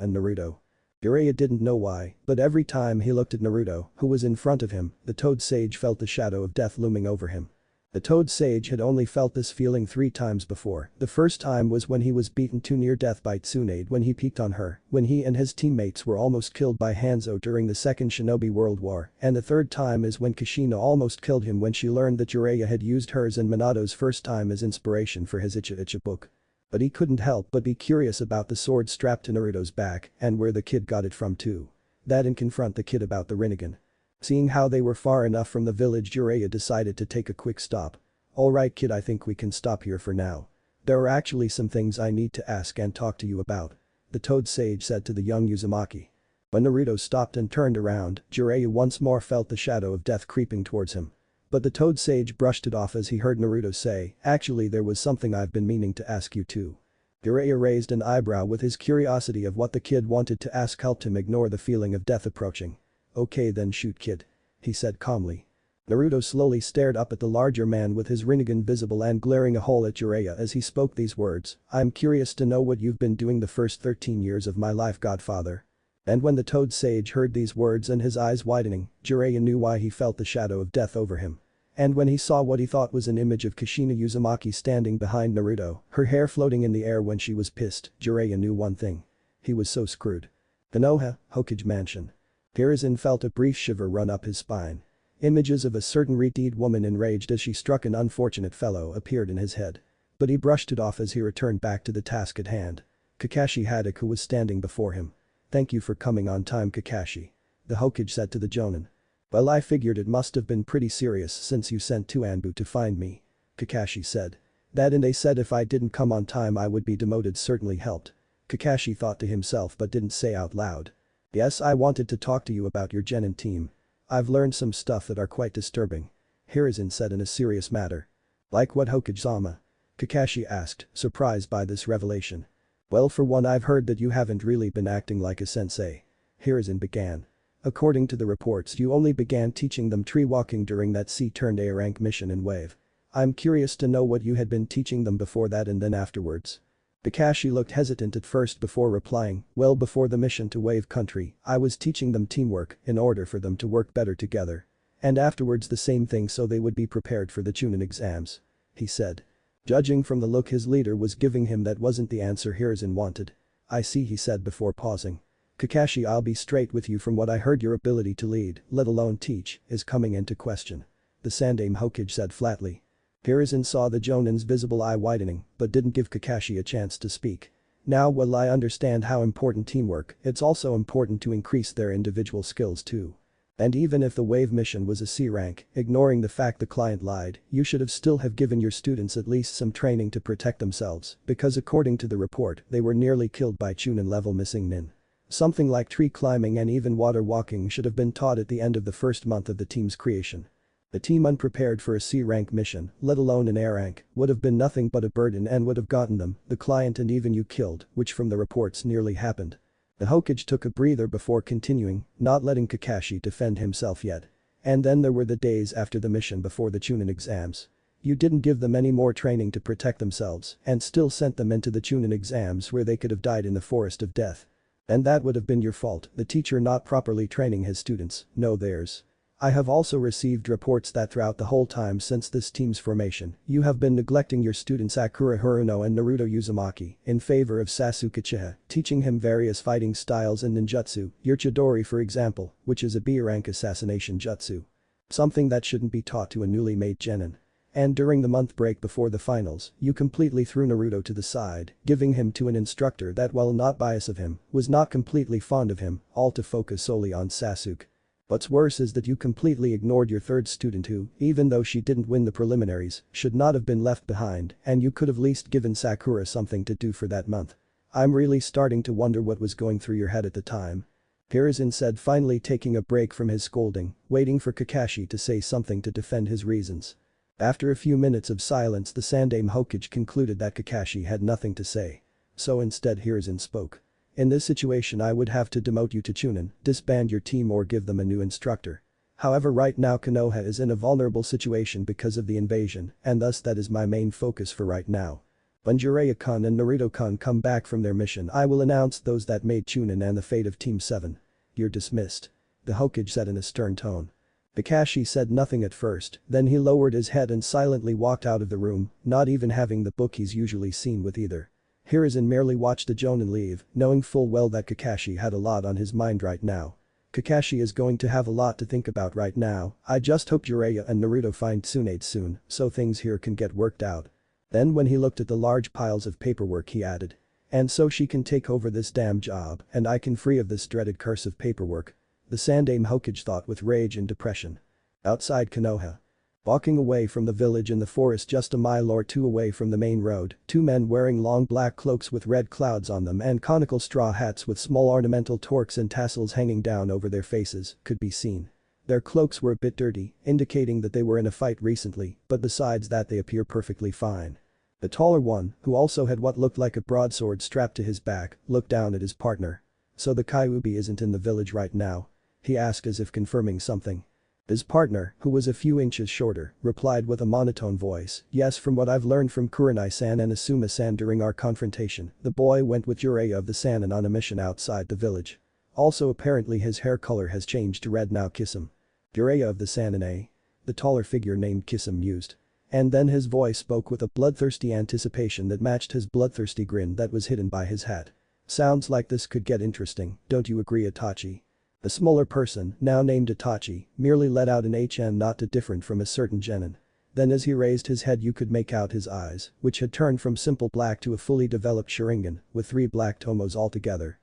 and Naruto. Jiraiya didn't know why, but every time he looked at Naruto, who was in front of him, the Toad Sage felt the shadow of death looming over him. The Toad Sage had only felt this feeling 3 times before. The first time was when he was beaten to near death by Tsunade when he peeked on her, when he and his teammates were almost killed by Hanzo during the Second Shinobi World War, and the third time is when Kushina almost killed him when she learned that Jiraiya had used hers and Minato's first time as inspiration for his Icha Icha book. But he couldn't help but be curious about the sword strapped to Naruto's back and where the kid got it from too. That and confront the kid about the Rinnegan. Seeing how they were far enough from the village, Jiraiya decided to take a quick stop. "Alright kid, I think we can stop here for now. There are actually some things I need to ask and talk to you about," the Toad Sage said to the young Uzumaki. When Naruto stopped and turned around, Jiraiya once more felt the shadow of death creeping towards him. But the Toad Sage brushed it off as he heard Naruto say, "Actually, there was something I've been meaning to ask you too." Jiraiya raised an eyebrow with his curiosity of what the kid wanted to ask helped him ignore the feeling of death approaching. "Okay then, shoot kid," he said calmly. Naruto slowly stared up at the larger man with his Rinnegan visible and glaring a hole at Jiraiya as he spoke these words. "I'm curious to know what you've been doing the first 13 years of my life, Godfather." And when the Toad Sage heard these words and his eyes widening, Jiraiya knew why he felt the shadow of death over him. And when he saw what he thought was an image of Kushina Uzumaki standing behind Naruto, her hair floating in the air when she was pissed, Jiraiya knew one thing. He was so screwed. Konoha, Hokage Mansion. Hiruzen felt a brief shiver run up his spine. Images of a certain red-eyed woman enraged as she struck an unfortunate fellow appeared in his head. But he brushed it off as he returned back to the task at hand. Kakashi Haddock, who was standing before him. "Thank you for coming on time, Kakashi," the Hokage said to the Jonin. "Well, I figured it must have been pretty serious since you sent two Anbu to find me," Kakashi said. "That and they said if I didn't come on time I would be demoted certainly helped," Kakashi thought to himself but didn't say out loud. "Yes, I wanted to talk to you about your Genin team. I've learned some stuff that are quite disturbing," Hiruzen said in a serious matter. "Like what, Hokage-sama?" Kakashi asked, surprised by this revelation. "Well, for one, I've heard that you haven't really been acting like a sensei," Hiruzen began. "According to the reports, you only began teaching them tree walking during that C-A rank mission in Wave. I'm curious to know what you had been teaching them before that and then afterwards." Kakashi looked hesitant at first before replying, "Well, before the mission to Wave Country, I was teaching them teamwork in order for them to work better together. And afterwards the same thing so they would be prepared for the Chunin exams," he said. Judging from the look his leader was giving him, that wasn't the answer Hiruzen wanted. "I see," he said before pausing. "Kakashi, I'll be straight with you, from what I heard your ability to lead, let alone teach, is coming into question," the Sandaime Hokage said flatly. Hiruzen saw the Jonin's visible eye widening but didn't give Kakashi a chance to speak. "Now, while I understand how important teamwork, it's also important to increase their individual skills too. And even if the Wave mission was a C rank, ignoring the fact the client lied, you should have still have given your students at least some training to protect themselves, because according to the report, they were nearly killed by Chunin level missing nin. Something like tree climbing and even water walking should have been taught at the end of the first month of the team's creation. The team unprepared for a C-rank mission, let alone an A rank, would have been nothing but a burden and would have gotten them, the client and even you killed, which from the reports nearly happened." The Hokage took a breather before continuing, not letting Kakashi defend himself yet. "And then there were the days after the mission before the Chunin exams. You didn't give them any more training to protect themselves and still sent them into the Chunin exams where they could have died in the forest of death. And that would have been your fault, the teacher not properly training his students, no theirs. I have also received reports that throughout the whole time since this team's formation, you have been neglecting your students Sakura Haruno and Naruto Uzumaki in favor of Sasuke Uchiha, teaching him various fighting styles and ninjutsu, your Chidori for example, which is a B-rank assassination jutsu. Something that shouldn't be taught to a newly made genin. And during the month break before the finals, you completely threw Naruto to the side, giving him to an instructor that, while not biased of him, was not completely fond of him, all to focus solely on Sasuke. What's worse is that you completely ignored your third student who, even though she didn't win the preliminaries, should not have been left behind, and you could have at least given Sakura something to do for that month. I'm really starting to wonder what was going through your head at the time," Hiruzen said, finally taking a break from his scolding, waiting for Kakashi to say something to defend his reasons. After a few minutes of silence, the Sandaime Hokage concluded that Kakashi had nothing to say. So instead Hiruzen spoke. "In this situation I would have to demote you to Chunin, disband your team or give them a new instructor. However, right now Konoha is in a vulnerable situation because of the invasion, and thus that is my main focus for right now. When Jiraiya-kun and Naruto-kun come back from their mission, I will announce those that made Chunin and the fate of Team 7. You're dismissed," the Hokage said in a stern tone. Kakashi said nothing at first, then he lowered his head and silently walked out of the room, not even having the book he's usually seen with either. Hiruzen merely watched the Jonin leave, knowing full well that Kakashi had a lot on his mind right now. Kakashi is going to have a lot to think about right now. I just hope Jiraiya and Naruto find Tsunade soon, so things here can get worked out. Then when he looked at the large piles of paperwork he added. And so she can take over this damn job, and I can free of this dreaded curse of paperwork. The Sandaime Hokage thought with rage and depression. Outside Konoha. Walking away from the village in the forest just a mile or two away from the main road, two men wearing long black cloaks with red clouds on them and conical straw hats with small ornamental torques and tassels hanging down over their faces could be seen. Their cloaks were a bit dirty, indicating that they were in a fight recently, but besides that they appear perfectly fine. The taller one, who also had what looked like a broadsword strapped to his back, looked down at his partner. "So the Kyuubi isn't in the village right now?" he asked as if confirming something. His partner, who was a few inches shorter, replied with a monotone voice, "Yes, from what I've learned from Kurenai-san and Asuma-san during our confrontation, the boy went with Jiraiya of the Sannin on a mission outside the village. Also apparently his hair color has changed to red now. Kiss him." "Jiraiya of the Sannin, eh?" The taller figure named Kisum mused. And then his voice spoke with a bloodthirsty anticipation that matched his bloodthirsty grin that was hidden by his hat. "Sounds like this could get interesting, don't you agree, Itachi?" The smaller person, now named Itachi, merely let out an HN not too different from a certain genin. Then as he raised his head you could make out his eyes, which had turned from simple black to a fully developed Sharingan, with 3 black tomos altogether.